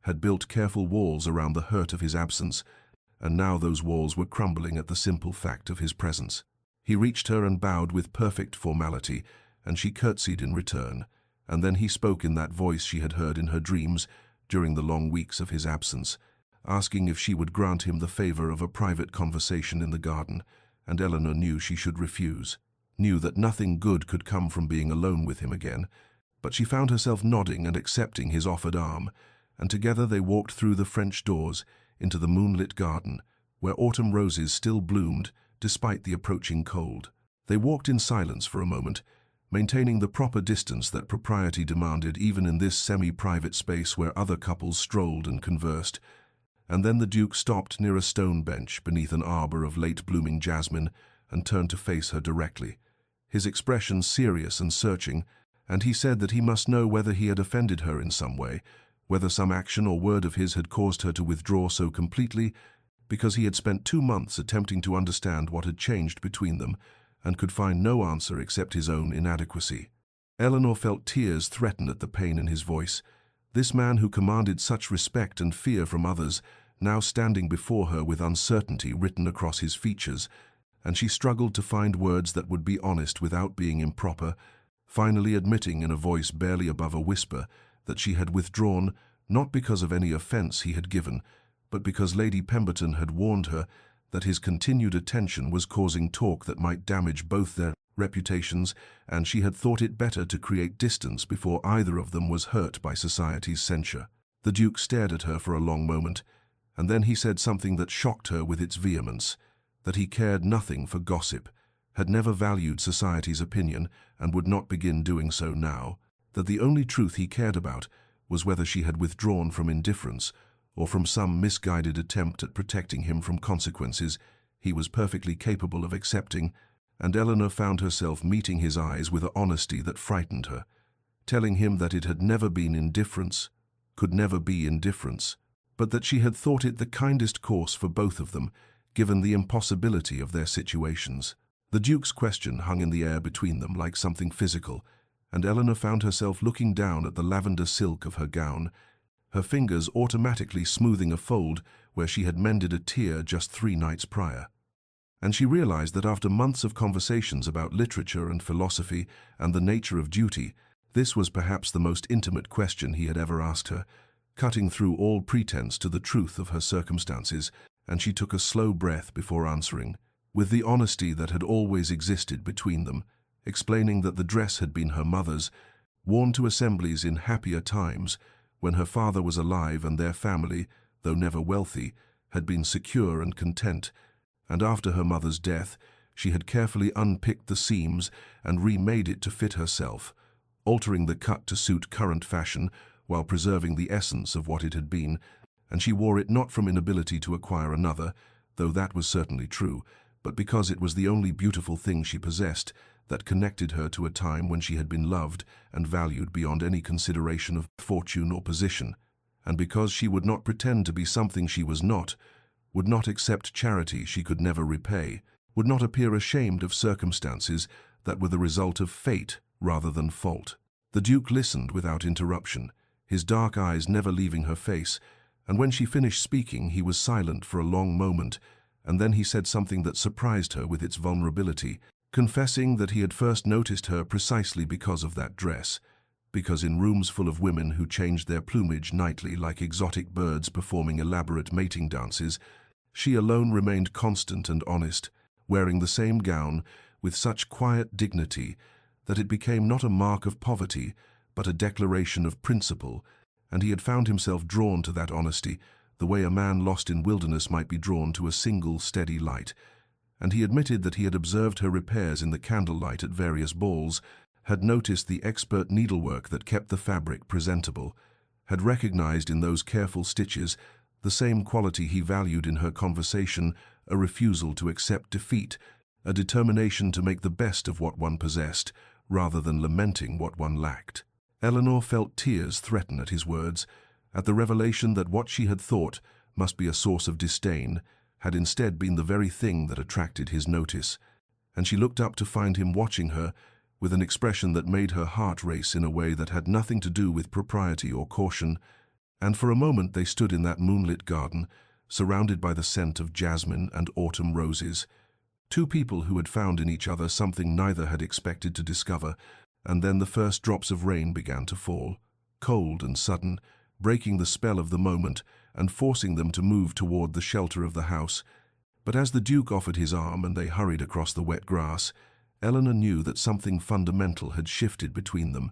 [SPEAKER 1] had built careful walls around the hurt of his absence, and now those walls were crumbling at the simple fact of his presence. He reached her and bowed with perfect formality, and she curtsied in return, and then he spoke in that voice she had heard in her dreams during the long weeks of his absence, asking if she would grant him the favor of a private conversation in the garden, and Eleanor knew she should refuse, knew that nothing good could come from being alone with him again, but she found herself nodding and accepting his offered arm, and together they walked through the French doors into the moonlit garden, where autumn roses still bloomed despite the approaching cold. They walked in silence for a moment, maintaining the proper distance that propriety demanded even in this semi-private space where other couples strolled and conversed, and then the Duke stopped near a stone bench beneath an arbor of late-blooming jasmine, and turned to face her directly, his expression serious and searching, and he said that he must know whether he had offended her in some way, whether some action or word of his had caused her to withdraw so completely, because he had spent 2 months attempting to understand what had changed between them, and could find no answer except his own inadequacy. Eleanor felt tears threaten at the pain in his voice. This man who commanded such respect and fear from others, now standing before her with uncertainty written across his features, and she struggled to find words that would be honest without being improper, finally admitting in a voice barely above a whisper that she had withdrawn not because of any offense he had given, but because Lady Pemberton had warned her that his continued attention was causing talk that might damage both their reputations, and she had thought it better to create distance before either of them was hurt by society's censure. The Duke stared at her for a long moment, and then he said something that shocked her with its vehemence, that he cared nothing for gossip, had never valued society's opinion, and would not begin doing so now, that the only truth he cared about was whether she had withdrawn from indifference or from some misguided attempt at protecting him from consequences he was perfectly capable of accepting, and Eleanor found herself meeting his eyes with an honesty that frightened her, telling him that it had never been indifference, could never be indifference, but that she had thought it the kindest course for both of them, given the impossibility of their situations. The Duke's question hung in the air between them like something physical, and Eleanor found herself looking down at the lavender silk of her gown, her fingers automatically smoothing a fold where she had mended a tear just 3 nights prior. And she realized that after months of conversations about literature and philosophy and the nature of duty, this was perhaps the most intimate question he had ever asked her, cutting through all pretense to the truth of her circumstances, and she took a slow breath before answering, with the honesty that had always existed between them, explaining that the dress had been her mother's, worn to assemblies in happier times, when her father was alive and their family, though never wealthy, had been secure and content, and after her mother's death, she had carefully unpicked the seams and remade it to fit herself, altering the cut to suit current fashion while preserving the essence of what it had been, and she wore it not from inability to acquire another, though that was certainly true, but because it was the only beautiful thing she possessed that connected her to a time when she had been loved and valued beyond any consideration of fortune or position, and because she would not pretend to be something she was not, would not accept charity she could never repay, would not appear ashamed of circumstances that were the result of fate rather than fault. The Duke listened without interruption, his dark eyes never leaving her face, and when she finished speaking he was silent for a long moment, and then he said something that surprised her with its vulnerability, confessing that he had first noticed her precisely because of that dress, because in rooms full of women who changed their plumage nightly like exotic birds performing elaborate mating dances, she alone remained constant and honest, wearing the same gown with such quiet dignity that it became not a mark of poverty, but a declaration of principle, and he had found himself drawn to that honesty the way a man lost in wilderness might be drawn to a single steady light, and he admitted that he had observed her repairs in the candlelight at various balls, had noticed the expert needlework that kept the fabric presentable, had recognized in those careful stitches the same quality he valued in her conversation, a refusal to accept defeat, a determination to make the best of what one possessed, rather than lamenting what one lacked. Eleanor felt tears threaten at his words, at the revelation that what she had thought must be a source of disdain had instead been the very thing that attracted his notice, and she looked up to find him watching her with an expression that made her heart race in a way that had nothing to do with propriety or caution, and for a moment they stood in that moonlit garden, surrounded by the scent of jasmine and autumn roses, 2 people who had found in each other something neither had expected to discover, and then the first drops of rain began to fall, cold and sudden, breaking the spell of the moment and forcing them to move toward the shelter of the house. But as the Duke offered his arm and they hurried across the wet grass, Eleanor knew that something fundamental had shifted between them,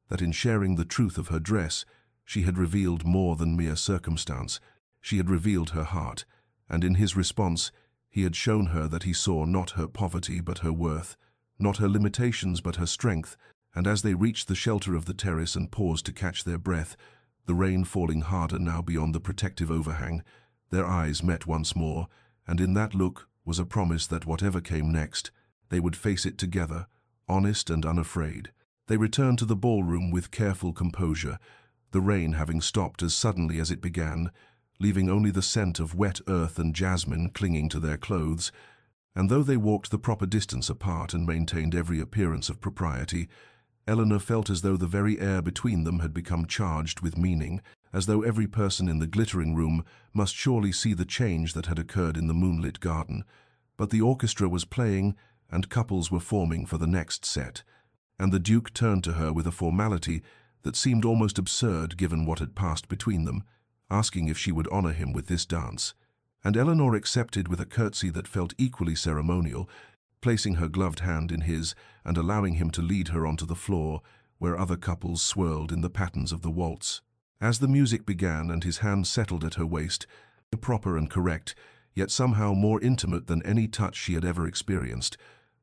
[SPEAKER 1] that in sharing the truth of her dress, she had revealed more than mere circumstance. She had revealed her heart, and in his response, he had shown her that he saw not her poverty but her worth, not her limitations but her strength, and as they reached the shelter of the terrace and paused to catch their breath, the rain falling harder now beyond the protective overhang, their eyes met once more, and in that look, was a promise that whatever came next, they would face it together, honest and unafraid. They returned to the ballroom with careful composure, the rain having stopped as suddenly as it began, leaving only the scent of wet earth and jasmine clinging to their clothes. And though they walked the proper distance apart and maintained every appearance of propriety, Eleanor felt as though the very air between them had become charged with meaning, as though every person in the glittering room must surely see the change that had occurred in the moonlit garden. But the orchestra was playing, and couples were forming for the next set, and the Duke turned to her with a formality that seemed almost absurd given what had passed between them, asking if she would honor him with this dance. And Eleanor accepted with a curtsy that felt equally ceremonial, placing her gloved hand in his and allowing him to lead her onto the floor, where other couples swirled in the patterns of the waltz. As the music began and his hand settled at her waist, proper and correct, yet somehow more intimate than any touch she had ever experienced,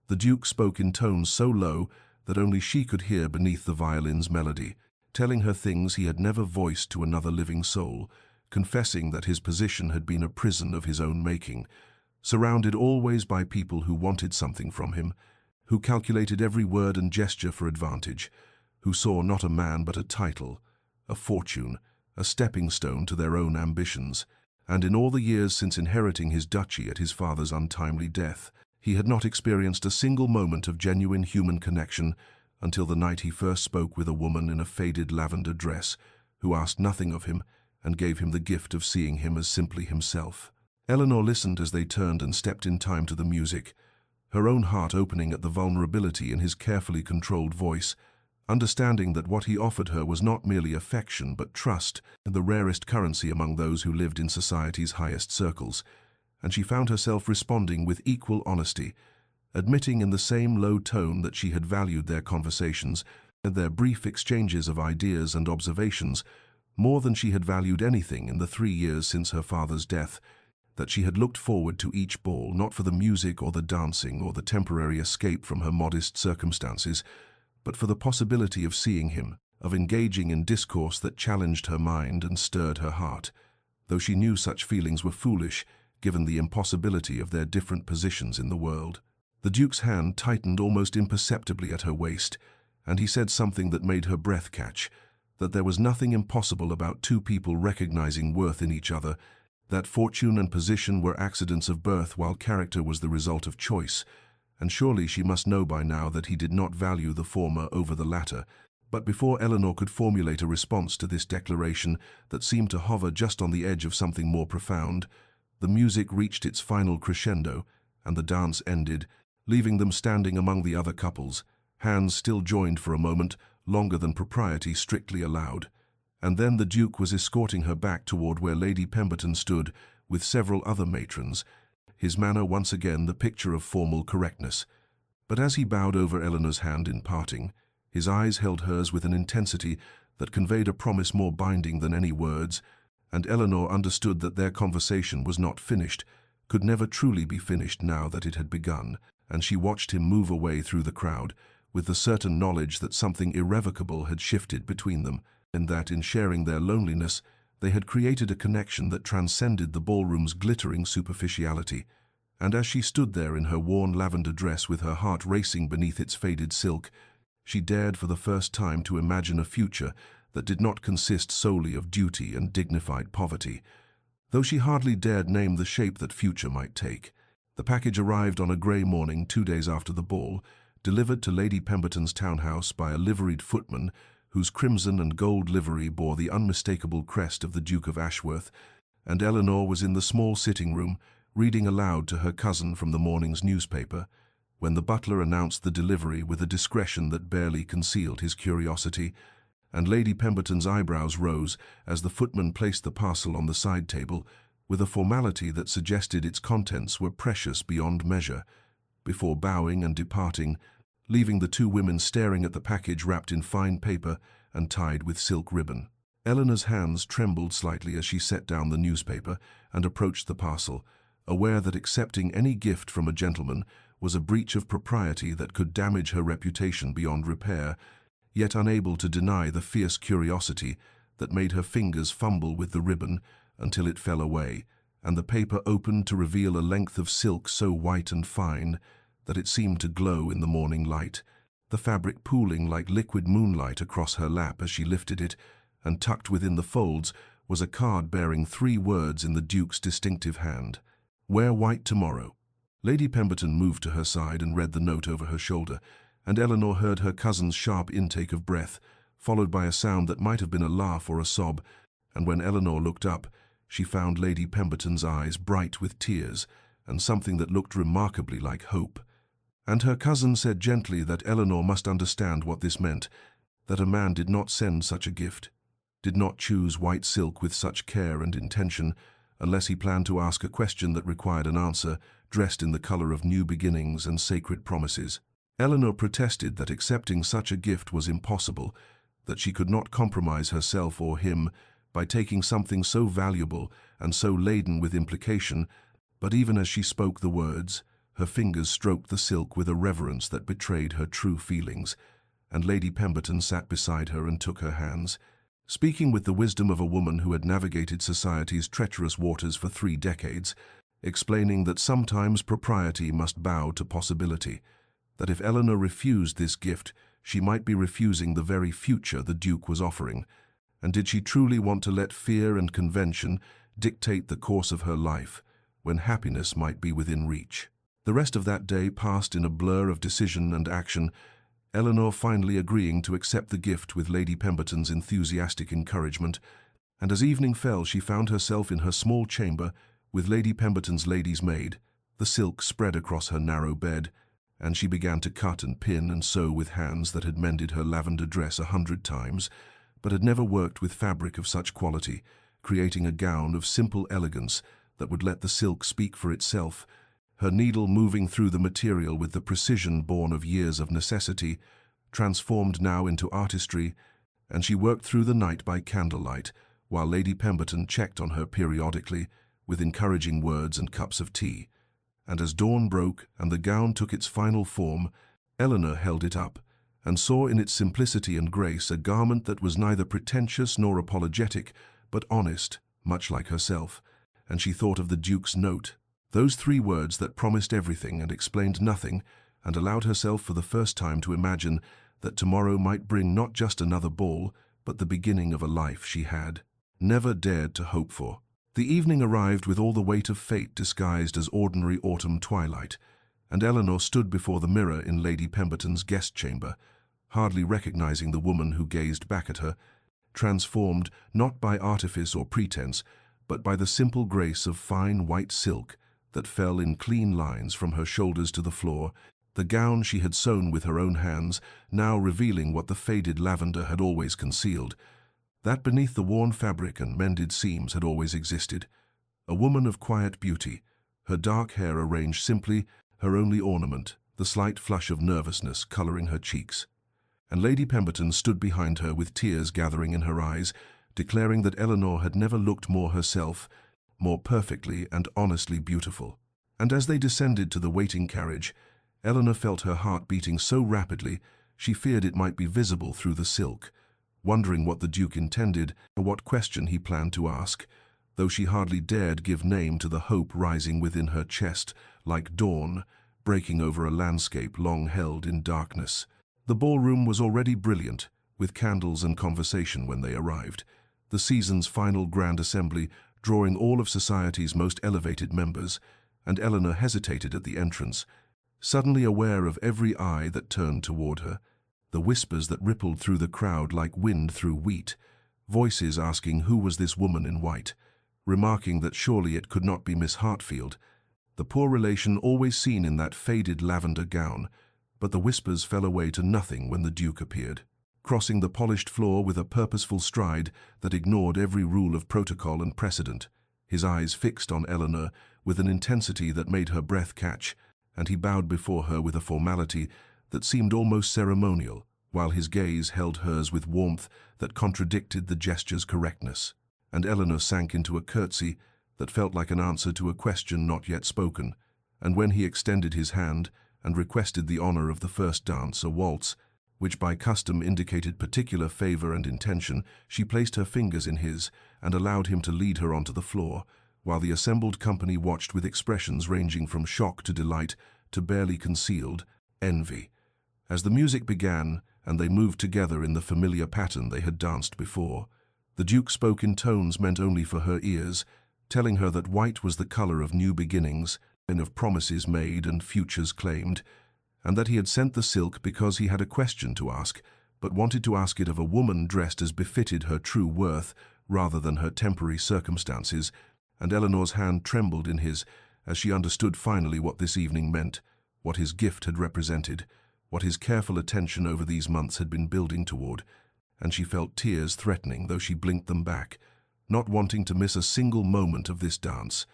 [SPEAKER 1] the Duke spoke in tones so low that only she could hear beneath the violin's melody, telling her things he had never voiced to another living soul, confessing that his position had been a prison of his own making, surrounded always by people who wanted something from him, who calculated every word and gesture for advantage, who saw not a man but a title, a fortune, a stepping stone to their own ambitions. And in all the years since inheriting his duchy at his father's untimely death, he had not experienced a single moment of genuine human connection until the night he first spoke with a woman in a faded lavender dress, who asked nothing of him and gave him the gift of seeing him as simply himself. Eleanor listened as they turned and stepped in time to the music, her own heart opening at the vulnerability in his carefully controlled voice, understanding that what he offered her was not merely affection but trust, the rarest currency among those who lived in society's highest circles, and she found herself responding with equal honesty, admitting in the same low tone that she had valued their conversations and their brief exchanges of ideas and observations more than she had valued anything in the 3 years since her father's death, that she had looked forward to each ball not for the music or the dancing or the temporary escape from her modest circumstances, but for the possibility of seeing him, of engaging in discourse that challenged her mind and stirred her heart, though she knew such feelings were foolish given the impossibility of their different positions in the world. The Duke's hand tightened almost imperceptibly at her waist, and he said something that made her breath catch, that there was nothing impossible about two people recognizing worth in each other, that fortune and position were accidents of birth while character was the result of choice, and surely she must know by now that he did not value the former over the latter. But before Eleanor could formulate a response to this declaration that seemed to hover just on the edge of something more profound, the music reached its final crescendo, and the dance ended, leaving them standing among the other couples, hands still joined for a moment, longer than propriety strictly allowed. And then the Duke was escorting her back toward where Lady Pemberton stood with several other matrons, his manner once again the picture of formal correctness. But as he bowed over Eleanor's hand in parting, his eyes held hers with an intensity that conveyed a promise more binding than any words, and Eleanor understood that their conversation was not finished, could never truly be finished now that it had begun, and she watched him move away through the crowd, with the certain knowledge that something irrevocable had shifted between them, and that in sharing their loneliness, they had created a connection that transcended the ballroom's glittering superficiality. And as she stood there in her worn lavender dress with her heart racing beneath its faded silk, she dared for the first time to imagine a future that did not consist solely of duty and dignified poverty, though she hardly dared name the shape that future might take. The package arrived on a grey morning 2 days after the ball, delivered to Lady Pemberton's townhouse by a liveried footman whose crimson and gold livery bore the unmistakable crest of the Duke of Ashworth, and Eleanor was in the small sitting-room, reading aloud to her cousin from the morning's newspaper, when the butler announced the delivery with a discretion that barely concealed his curiosity, and Lady Pemberton's eyebrows rose as the footman placed the parcel on the side table with a formality that suggested its contents were precious beyond measure, before bowing and departing, leaving the two women staring at the package wrapped in fine paper and tied with silk ribbon. Eleanor's hands trembled slightly as she set down the newspaper and approached the parcel, aware that accepting any gift from a gentleman was a breach of propriety that could damage her reputation beyond repair, yet unable to deny the fierce curiosity that made her fingers fumble with the ribbon until it fell away, and the paper opened to reveal a length of silk so white and fine that it seemed to glow in the morning light, the fabric pooling like liquid moonlight across her lap as she lifted it, and tucked within the folds was a card bearing 3 words in the Duke's distinctive hand. "Wear white tomorrow." Lady Pemberton moved to her side and read the note over her shoulder, and Eleanor heard her cousin's sharp intake of breath, followed by a sound that might have been a laugh or a sob, and when Eleanor looked up, she found Lady Pemberton's eyes bright with tears and something that looked remarkably like hope. And her cousin said gently that Eleanor must understand what this meant, that a man did not send such a gift, did not choose white silk with such care and intention, unless he planned to ask a question that required an answer, dressed in the color of new beginnings and sacred promises. Eleanor protested that accepting such a gift was impossible, that she could not compromise herself or him by taking something so valuable and so laden with implication, but even as she spoke the words, her fingers stroked the silk with a reverence that betrayed her true feelings, and Lady Pemberton sat beside her and took her hands, speaking with the wisdom of a woman who had navigated society's treacherous waters for 3 decades, explaining that sometimes propriety must bow to possibility, that if Eleanor refused this gift, she might be refusing the very future the Duke was offering, and did she truly want to let fear and convention dictate the course of her life, when happiness might be within reach? The rest of that day passed in a blur of decision and action, Eleanor finally agreeing to accept the gift with Lady Pemberton's enthusiastic encouragement, and as evening fell she found herself in her small chamber with Lady Pemberton's lady's maid, the silk spread across her narrow bed, and she began to cut and pin and sew with hands that had mended her lavender dress 100 times, but had never worked with fabric of such quality, creating a gown of simple elegance that would let the silk speak for itself, her needle moving through the material with the precision born of years of necessity, transformed now into artistry, and she worked through the night by candlelight, while Lady Pemberton checked on her periodically with encouraging words and cups of tea. And as dawn broke and the gown took its final form, Eleanor held it up, and saw in its simplicity and grace a garment that was neither pretentious nor apologetic, but honest, much like herself, and she thought of the Duke's note, those 3 words that promised everything and explained nothing, and allowed herself for the first time to imagine that tomorrow might bring not just another ball, but the beginning of a life she had never dared to hope for. The evening arrived with all the weight of fate disguised as ordinary autumn twilight, and Eleanor stood before the mirror in Lady Pemberton's guest chamber, hardly recognizing the woman who gazed back at her, transformed not by artifice or pretense, but by the simple grace of fine white silk that fell in clean lines from her shoulders to the floor, the gown she had sewn with her own hands now revealing what the faded lavender had always concealed, that beneath the worn fabric and mended seams had always existed. A woman of quiet beauty, her dark hair arranged simply, her only ornament, the slight flush of nervousness coloring her cheeks. And Lady Pemberton stood behind her with tears gathering in her eyes, declaring that Eleanor had never looked more herself, more perfectly and honestly beautiful. And as they descended to the waiting carriage, Eleanor felt her heart beating so rapidly she feared it might be visible through the silk, wondering what the Duke intended or what question he planned to ask, though she hardly dared give name to the hope rising within her chest like dawn, breaking over a landscape long held in darkness. The ballroom was already brilliant, with candles and conversation when they arrived, the season's final grand assembly drawing all of society's most elevated members, and Eleanor hesitated at the entrance, suddenly aware of every eye that turned toward her, the whispers that rippled through the crowd like wind through wheat, voices asking who was this woman in white, remarking that surely it could not be Miss Hartfield, the poor relation always seen in that faded lavender gown, but the whispers fell away to nothing when the Duke appeared, crossing the polished floor with a purposeful stride that ignored every rule of protocol and precedent, his eyes fixed on Eleanor with an intensity that made her breath catch, and he bowed before her with a formality that seemed almost ceremonial, while his gaze held hers with warmth that contradicted the gesture's correctness, and Eleanor sank into a curtsy that felt like an answer to a question not yet spoken, and when he extended his hand and requested the honor of the first dance, a waltz, which by custom indicated particular favor and intention, she placed her fingers in his and allowed him to lead her onto the floor, while the assembled company watched with expressions ranging from shock to delight to barely concealed envy. As the music began and they moved together in the familiar pattern they had danced before, the Duke spoke in tones meant only for her ears, telling her that white was the color of new beginnings and of promises made and futures claimed, and that he had sent the silk because he had a question to ask, but wanted to ask it of a woman dressed as befitted her true worth rather than her temporary circumstances, and Eleanor's hand trembled in his as she understood finally what this evening meant, what his gift had represented, what his careful attention over these months had been building toward, and she felt tears threatening though she blinked them back, not wanting to miss a single moment of this dance,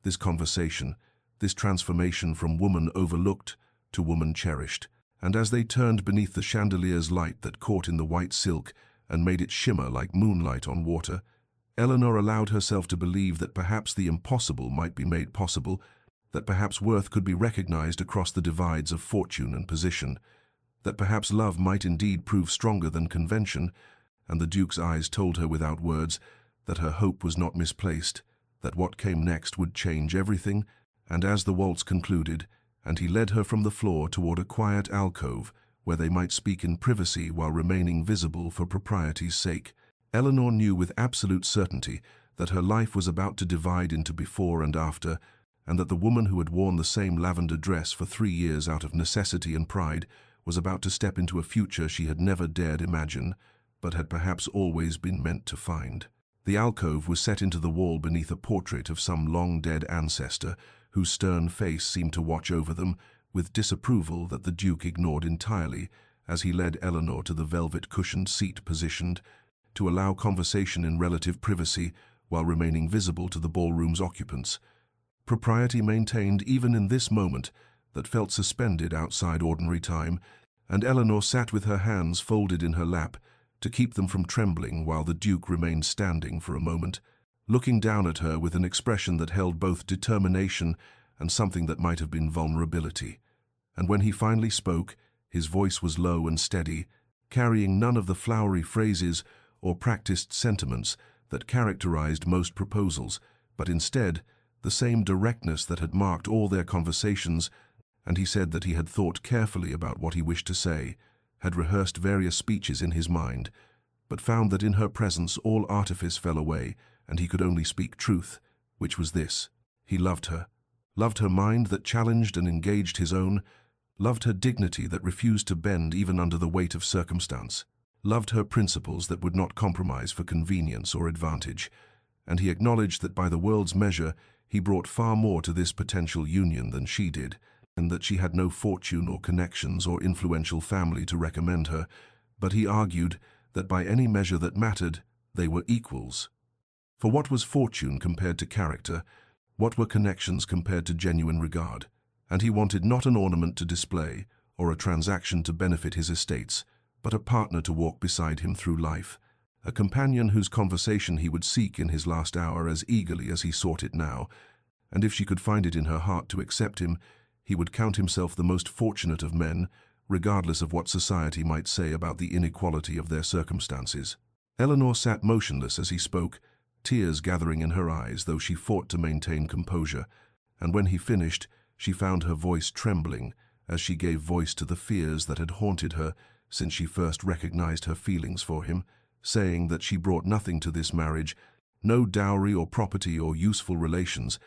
[SPEAKER 1] this conversation, this transformation from woman overlooked to woman cherished. And as they turned beneath the chandelier's light that caught in the white silk and made it shimmer like moonlight on water, Eleanor allowed herself to believe that perhaps the impossible might be made possible, that perhaps worth could be recognized across the divides of fortune and position, that perhaps love might indeed prove stronger than convention, and the Duke's eyes told her without words that her hope was not misplaced, that what came next would change everything. And as the waltz concluded, and he led her from the floor toward a quiet alcove where they might speak in privacy while remaining visible for propriety's sake, Eleanor knew with absolute certainty that her life was about to divide into before and after, and that the woman who had worn the same lavender dress for 3 years out of necessity and pride was about to step into a future she had never dared imagine, but had perhaps always been meant to find. The alcove was set into the wall beneath a portrait of some long-dead ancestor whose stern face seemed to watch over them with disapproval that the Duke ignored entirely as he led Eleanor to the velvet-cushioned seat positioned to allow conversation in relative privacy while remaining visible to the ballroom's occupants. Propriety maintained even in this moment that felt suspended outside ordinary time, and Eleanor sat with her hands folded in her lap to keep them from trembling while the Duke remained standing for a moment, looking down at her with an expression that held both determination and something that might have been vulnerability. And when he finally spoke, his voice was low and steady, carrying none of the flowery phrases or practiced sentiments that characterized most proposals, but instead the same directness that had marked all their conversations, and he said that he had thought carefully about what he wished to say, had rehearsed various speeches in his mind, but found that in her presence all artifice fell away, and he could only speak truth, which was this: he loved her mind that challenged and engaged his own, loved her dignity that refused to bend even under the weight of circumstance, loved her principles that would not compromise for convenience or advantage, and he acknowledged that by the world's measure he brought far more to this potential union than she did, and that she had no fortune or connections or influential family to recommend her, but he argued that by any measure that mattered, they were equals. For what was fortune compared to character? What were connections compared to genuine regard? And he wanted not an ornament to display or a transaction to benefit his estates, but a partner to walk beside him through life, a companion whose conversation he would seek in his last hour as eagerly as he sought it now, and if she could find it in her heart to accept him, he would count himself the most fortunate of men, regardless of what society might say about the inequality of their circumstances. Eleanor sat motionless as he spoke, tears gathering in her eyes, though she fought to maintain composure, and when he finished, she found her voice trembling as she gave voice to the fears that had haunted her since she first recognized her feelings for him, saying that she brought nothing to this marriage, no dowry or property or useful relations,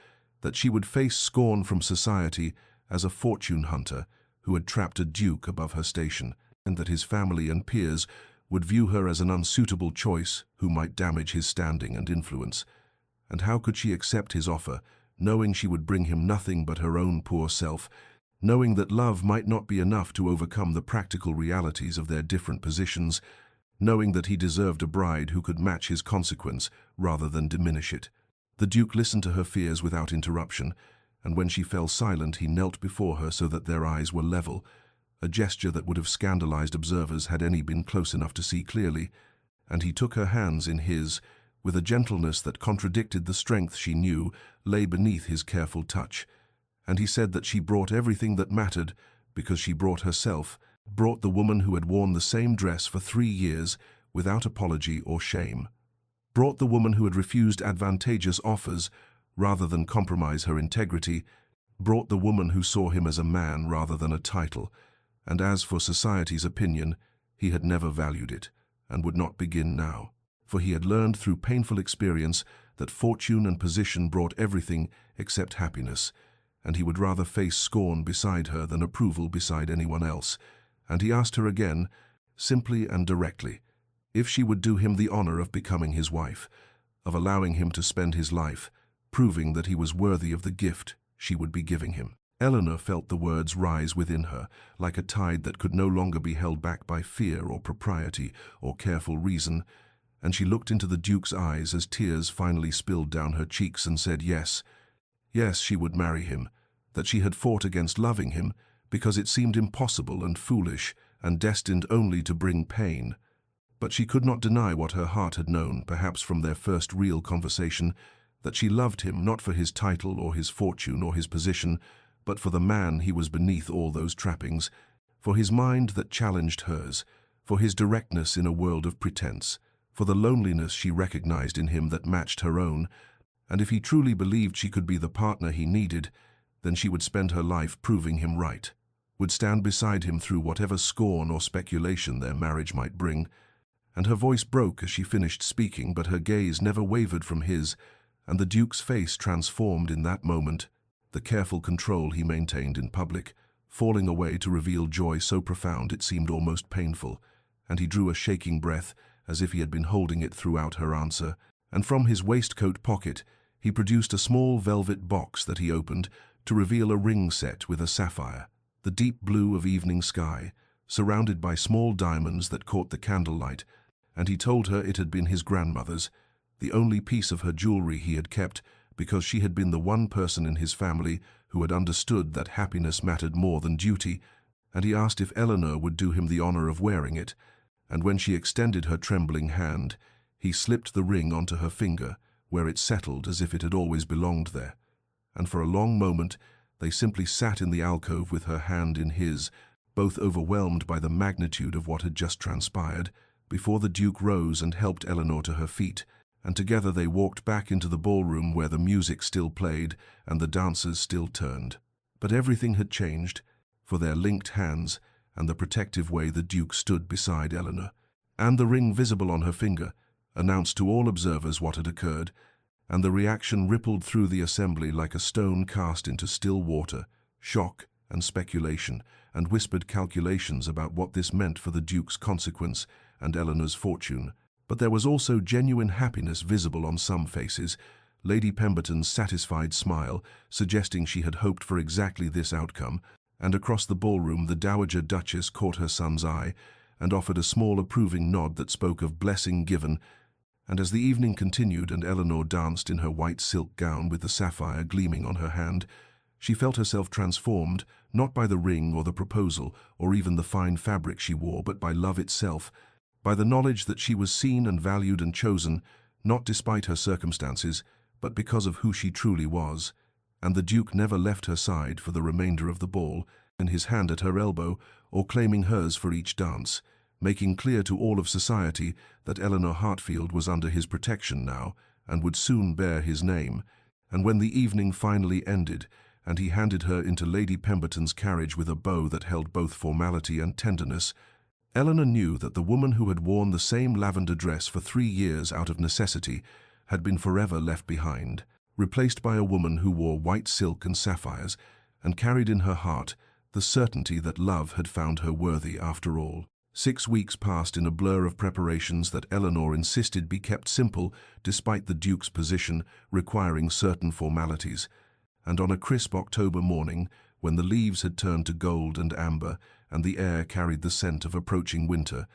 [SPEAKER 1] that she would face scorn from society as a fortune hunter who had trapped a duke above her station, and that his family and peers would view her as an unsuitable choice who might damage his standing and influence. And how could she accept his offer, knowing she would bring him nothing but her own poor self, knowing that love might not be enough to overcome the practical realities of their different positions, knowing that he deserved a bride who could match his consequence rather than diminish it? The Duke listened to her fears without interruption, and when she fell silent he knelt before her so that their eyes were level, a gesture that would have scandalized observers had any been close enough to see clearly, and he took her hands in his with a gentleness that contradicted the strength she knew lay beneath his careful touch, and he said that she brought everything that mattered because she brought herself, brought the woman who had worn the same dress for 3 years without apology or shame, brought the woman who had refused advantageous offers rather than compromise her integrity, brought the woman who saw him as a man rather than a title, and as for society's opinion, he had never valued it, and would not begin now, for he had learned through painful experience that fortune and position brought everything except happiness, and he would rather face scorn beside her than approval beside anyone else, and he asked her again, simply and directly, if she would do him the honor of becoming his wife, of allowing him to spend his life, proving that he was worthy of the gift she would be giving him. Eleanor felt the words rise within her, like a tide that could no longer be held back by fear or propriety or careful reason, and she looked into the Duke's eyes as tears finally spilled down her cheeks and said yes, yes, she would marry him, that she had fought against loving him because it seemed impossible and foolish and destined only to bring pain. But she could not deny what her heart had known, perhaps from their first real conversation, that she loved him not for his title or his fortune or his position, but for the man he was beneath all those trappings, for his mind that challenged hers, for his directness in a world of pretense, for the loneliness she recognized in him that matched her own, and if he truly believed she could be the partner he needed, then she would spend her life proving him right, would stand beside him through whatever scorn or speculation their marriage might bring. And her voice broke as she finished speaking, but her gaze never wavered from his, and the Duke's face transformed in that moment, the careful control he maintained in public, falling away to reveal joy so profound it seemed almost painful, and he drew a shaking breath as if he had been holding it throughout her answer, and from his waistcoat pocket he produced a small velvet box that he opened to reveal a ring set with a sapphire, the deep blue of evening sky, surrounded by small diamonds that caught the candlelight, and he told her it had been his grandmother's, the only piece of her jewelry he had kept because she had been the one person in his family who had understood that happiness mattered more than duty, and he asked if Eleanor would do him the honor of wearing it, and when she extended her trembling hand, he slipped the ring onto her finger, where it settled as if it had always belonged there, and for a long moment they simply sat in the alcove with her hand in his, both overwhelmed by the magnitude of what had just transpired, before the Duke rose and helped Eleanor to her feet, and together they walked back into the ballroom where the music still played and the dancers still turned. But everything had changed, for their linked hands and the protective way the Duke stood beside Eleanor, and the ring visible on her finger, announced to all observers what had occurred, and the reaction rippled through the assembly like a stone cast into still water, shock and speculation, and whispered calculations about what this meant for the Duke's consequence and Eleanor's fortune. But there was also genuine happiness visible on some faces, Lady Pemberton's satisfied smile suggesting she had hoped for exactly this outcome, and across the ballroom the Dowager Duchess caught her son's eye and offered a small approving nod that spoke of blessing given, and as the evening continued and Eleanor danced in her white silk gown with the sapphire gleaming on her hand, she felt herself transformed, not by the ring or the proposal or even the fine fabric she wore, but by love itself, by the knowledge that she was seen and valued and chosen, not despite her circumstances, but because of who she truly was. And the Duke never left her side for the remainder of the ball, and his hand at her elbow, or claiming hers for each dance, making clear to all of society that Eleanor Hartfield was under his protection now, and would soon bear his name. And when the evening finally ended, and he handed her into Lady Pemberton's carriage with a bow that held both formality and tenderness, Eleanor knew that the woman who had worn the same lavender dress for 3 years out of necessity had been forever left behind, replaced by a woman who wore white silk and sapphires, and carried in her heart the certainty that love had found her worthy after all. 6 weeks passed in a blur of preparations that Eleanor insisted be kept simple despite the Duke's position requiring certain formalities, and on a crisp October morning, when the leaves had turned to gold and amber and the air carried the scent of approaching winter,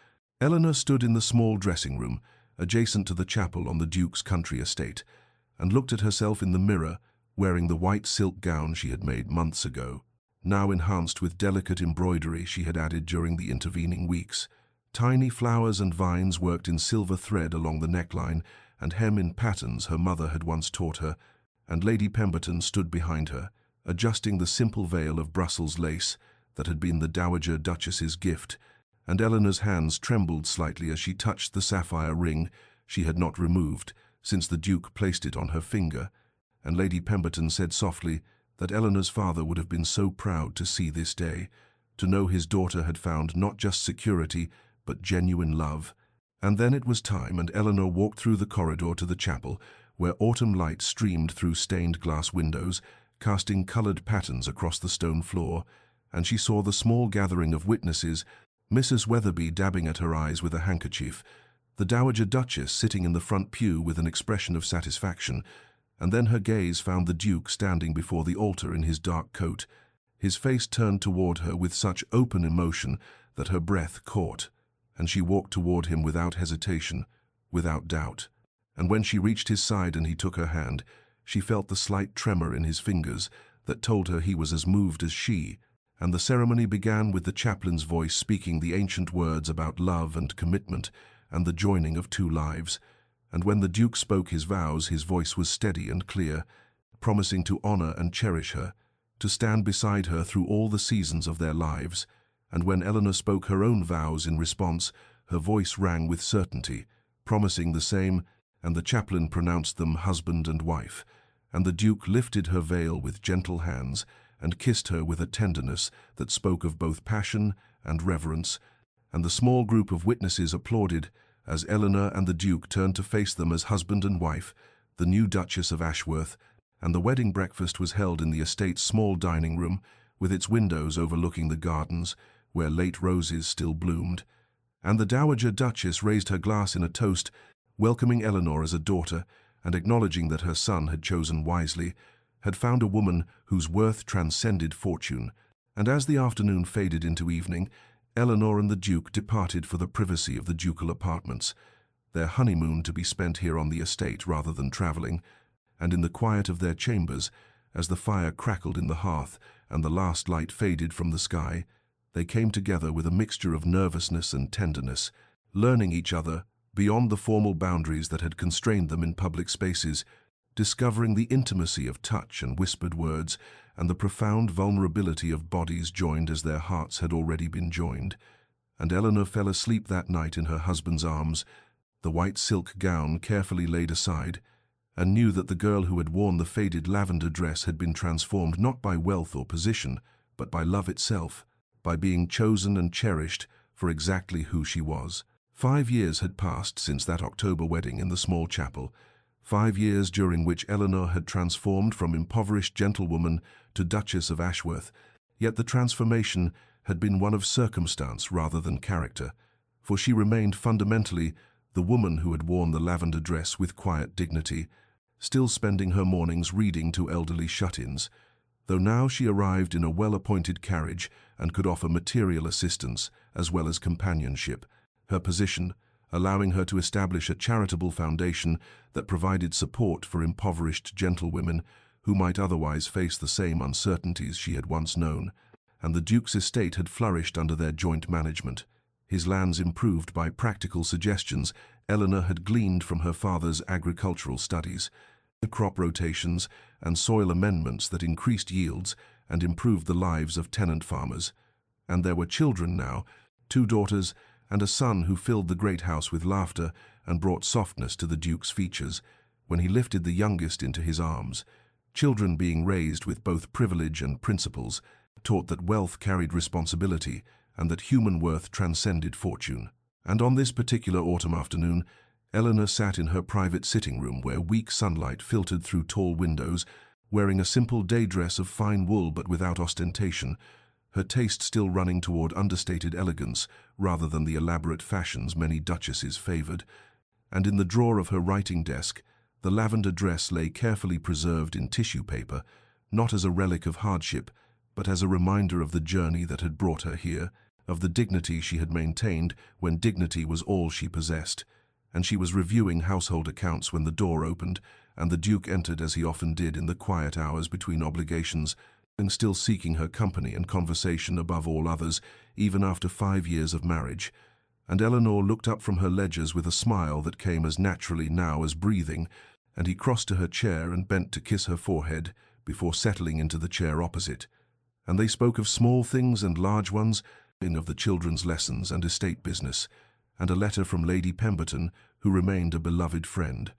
[SPEAKER 1] Eleanor stood in the small dressing room, adjacent to the chapel on the Duke's country estate, and looked at herself in the mirror, wearing the white silk gown she had made months ago, now enhanced with delicate embroidery she had added during the intervening weeks. Tiny flowers and vines worked in silver thread along the neckline and hem in patterns her mother had once taught her, and Lady Pemberton stood behind her, adjusting the simple veil of Brussels lace that had been the Dowager Duchess's gift, and Eleanor's hands trembled slightly as she touched the sapphire ring she had not removed since the Duke placed it on her finger, and Lady Pemberton said softly that Eleanor's father would have been so proud to see this day, to know his daughter had found not just security, but genuine love. And then it was time, and Eleanor walked through the corridor to the chapel, where autumn light streamed through stained glass windows, casting colored patterns across the stone floor, and she saw the small gathering of witnesses, Mrs. Weatherby dabbing at her eyes with a handkerchief, the Dowager Duchess sitting in the front pew with an expression of satisfaction, and then her gaze found the Duke standing before the altar in his dark coat, his face turned toward her with such open emotion that her breath caught, and she walked toward him without hesitation, without doubt. And when she reached his side and he took her hand, she felt the slight tremor in his fingers that told her he was as moved as she, and the ceremony began with the chaplain's voice speaking the ancient words about love and commitment and the joining of two lives. And when the Duke spoke his vows, his voice was steady and clear, promising to honor and cherish her, to stand beside her through all the seasons of their lives. And when Eleanor spoke her own vows in response, her voice rang with certainty, promising the same, and the chaplain pronounced them husband and wife. And the Duke lifted her veil with gentle hands and kissed her with a tenderness that spoke of both passion and reverence, and the small group of witnesses applauded as Eleanor and the Duke turned to face them as husband and wife, the new Duchess of Ashworth, and the wedding breakfast was held in the estate's small dining room, with its windows overlooking the gardens, where late roses still bloomed. And the Dowager Duchess raised her glass in a toast, welcoming Eleanor as a daughter, and acknowledging that her son had chosen wisely, had found a woman whose worth transcended fortune. And as the afternoon faded into evening, Eleanor and the Duke departed for the privacy of the ducal apartments, their honeymoon to be spent here on the estate rather than traveling, and in the quiet of their chambers, as the fire crackled in the hearth and the last light faded from the sky, they came together with a mixture of nervousness and tenderness, learning each other beyond the formal boundaries that had constrained them in public spaces, discovering the intimacy of touch and whispered words, and the profound vulnerability of bodies joined as their hearts had already been joined. And Eleanor fell asleep that night in her husband's arms, the white silk gown carefully laid aside, and knew that the girl who had worn the faded lavender dress had been transformed not by wealth or position, but by love itself, by being chosen and cherished for exactly who she was. 5 years had passed since that October wedding in the small chapel, 5 years during which Eleanor had transformed from impoverished gentlewoman to Duchess of Ashworth, yet the transformation had been one of circumstance rather than character, for she remained fundamentally the woman who had worn the lavender dress with quiet dignity, still spending her mornings reading to elderly shut-ins, though now she arrived in a well-appointed carriage and could offer material assistance as well as companionship, her position allowing her to establish a charitable foundation that provided support for impoverished gentlewomen who might otherwise face the same uncertainties she had once known, and the Duke's estate had flourished under their joint management. His lands improved by practical suggestions Eleanor had gleaned from her father's agricultural studies, the crop rotations and soil amendments that increased yields and improved the lives of tenant farmers. And there were children now, 2 daughters and a son who filled the great house with laughter and brought softness to the Duke's features when he lifted the youngest into his arms. Children being raised with both privilege and principles taught that wealth carried responsibility and that human worth transcended fortune. And on this particular autumn afternoon, Eleanor sat in her private sitting room where weak sunlight filtered through tall windows, wearing a simple day dress of fine wool but without ostentation, her taste still running toward understated elegance rather than the elaborate fashions many duchesses favored. And in the drawer of her writing desk, the lavender dress lay carefully preserved in tissue paper, not as a relic of hardship, but as a reminder of the journey that had brought her here, of the dignity she had maintained when dignity was all she possessed. And she was reviewing household accounts when the door opened, and the Duke entered as he often did in the quiet hours between obligations, and still seeking her company and conversation above all others, even after 5 years of marriage. And Eleanor looked up from her ledgers with a smile that came as naturally now as breathing, and he crossed to her chair and bent to kiss her forehead before settling into the chair opposite. And they spoke of small things and large ones, of the children's lessons and estate business, and a letter from Lady Pemberton, who remained a beloved friend.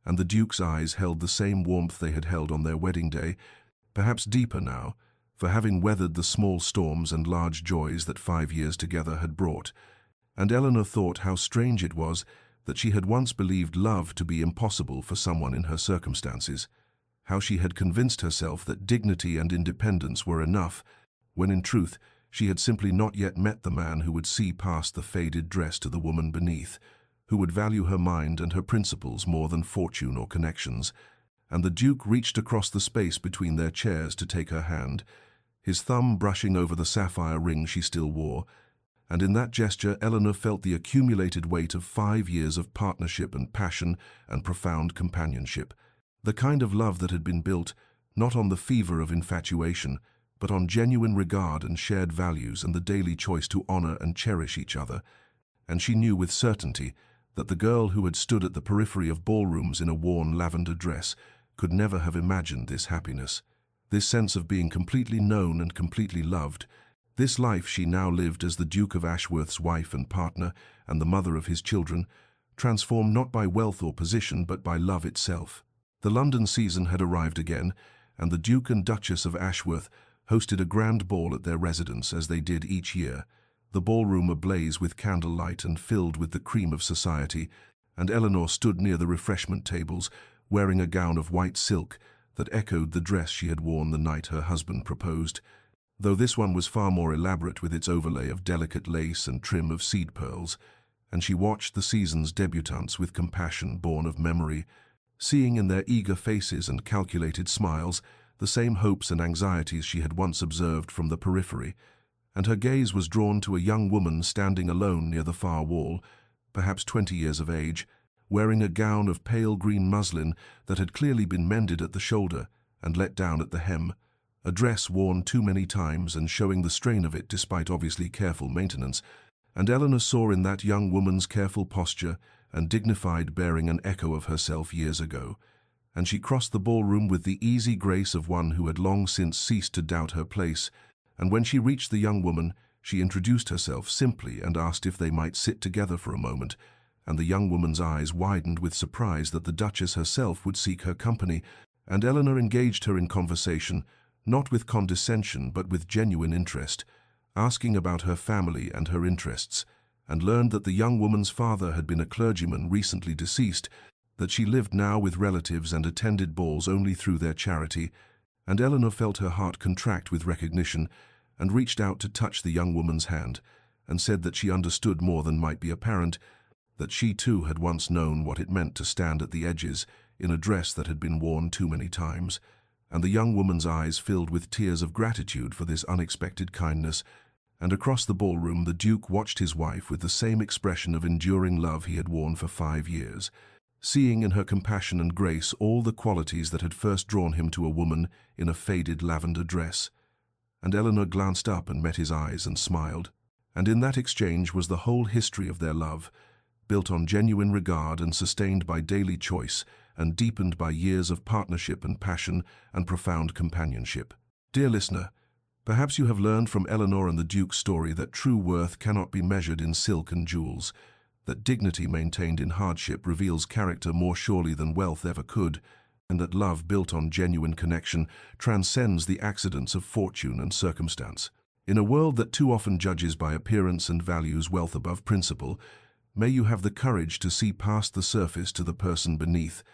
[SPEAKER 1] and the Duke's eyes held the same warmth they had held on their wedding day, perhaps deeper now, for having weathered the small storms and large joys that 5 years together had brought. And Eleanor thought how strange it was that she had once believed love to be impossible for someone in her circumstances, how she had convinced herself that dignity and independence were enough, when in truth she had simply not yet met the man who would see past the faded dress to the woman beneath, who would value her mind and her principles more than fortune or connections. And the Duke reached across the space between their chairs to take her hand, his thumb brushing over the sapphire ring she still wore, and in that gesture Eleanor felt the accumulated weight of 5 years of partnership and passion and profound companionship, the kind of love that had been built not on the fever of infatuation, but on genuine regard and shared values and the daily choice to honor and cherish each other. And she knew with certainty that the girl who had stood at the periphery of ballrooms in a worn lavender dress could never have imagined this happiness, this sense of being completely known and completely loved. This life she now lived as the Duke of Ashworth's wife and partner and the mother of his children, transformed not by wealth or position but by love itself. The London season had arrived again, and the Duke and Duchess of Ashworth hosted a grand ball at their residence as they did each year, the ballroom ablaze with candlelight and filled with the cream of society, and Eleanor stood near the refreshment tables, wearing a gown of white silk that echoed the dress she had worn the night her husband proposed, though this one was far more elaborate with its overlay of delicate lace and trim of seed pearls, and she watched the season's debutantes with compassion born of memory, seeing in their eager faces and calculated smiles the same hopes and anxieties she had once observed from the periphery, and her gaze was drawn to a young woman standing alone near the far wall, perhaps 20 years of age, wearing a gown of pale green muslin that had clearly been mended at the shoulder and let down at the hem, a dress worn too many times and showing the strain of it despite obviously careful maintenance, and Eleanor saw in that young woman's careful posture and dignified bearing an echo of herself years ago, and she crossed the ballroom with the easy grace of one who had long since ceased to doubt her place, and when she reached the young woman, she introduced herself simply and asked if they might sit together for a moment, and the young woman's eyes widened with surprise that the Duchess herself would seek her company, and Eleanor engaged her in conversation, not with condescension but with genuine interest, asking about her family and her interests, and learned that the young woman's father had been a clergyman recently deceased, that she lived now with relatives and attended balls only through their charity, and Eleanor felt her heart contract with recognition and reached out to touch the young woman's hand, and said that she understood more than might be apparent, that she too had once known what it meant to stand at the edges in a dress that had been worn too many times, and the young woman's eyes filled with tears of gratitude for this unexpected kindness, and across the ballroom the Duke watched his wife with the same expression of enduring love he had worn for 5 years, seeing in her compassion and grace all the qualities that had first drawn him to a woman in a faded lavender dress. And Eleanor glanced up and met his eyes and smiled, and in that exchange was the whole history of their love, built on genuine regard and sustained by daily choice and deepened by years of partnership and passion and profound companionship. Dear listener, perhaps you have learned from Eleanor and the Duke's story that true worth cannot be measured in silk and jewels, that dignity maintained in hardship reveals character more surely than wealth ever could, and that love built on genuine connection transcends the accidents of fortune and circumstance. In a world that too often judges by appearance and values wealth above principle, may you have the courage to see past the surface to the person beneath,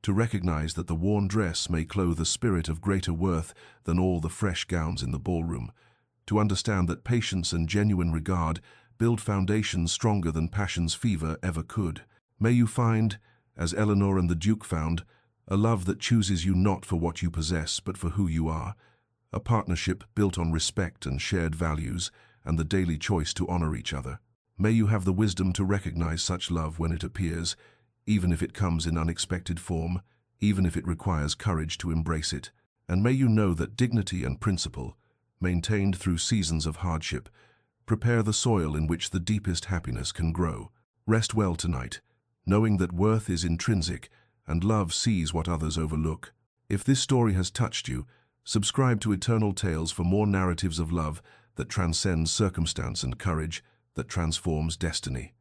[SPEAKER 1] to recognize that the worn dress may clothe a spirit of greater worth than all the fresh gowns in the ballroom, to understand that patience and genuine regard build foundations stronger than passion's fever ever could. May you find, as Eleanor and the Duke found, a love that chooses you not for what you possess but for who you are, a partnership built on respect and shared values and the daily choice to honor each other. May you have the wisdom to recognize such love when it appears, even if it comes in unexpected form, even if it requires courage to embrace it. And may you know that dignity and principle, maintained through seasons of hardship, prepare the soil in which the deepest happiness can grow. Rest well tonight, knowing that worth is intrinsic and love sees what others overlook. If this story has touched you, subscribe to Eternal Tales for more narratives of love that transcends circumstance and courage that transforms destiny.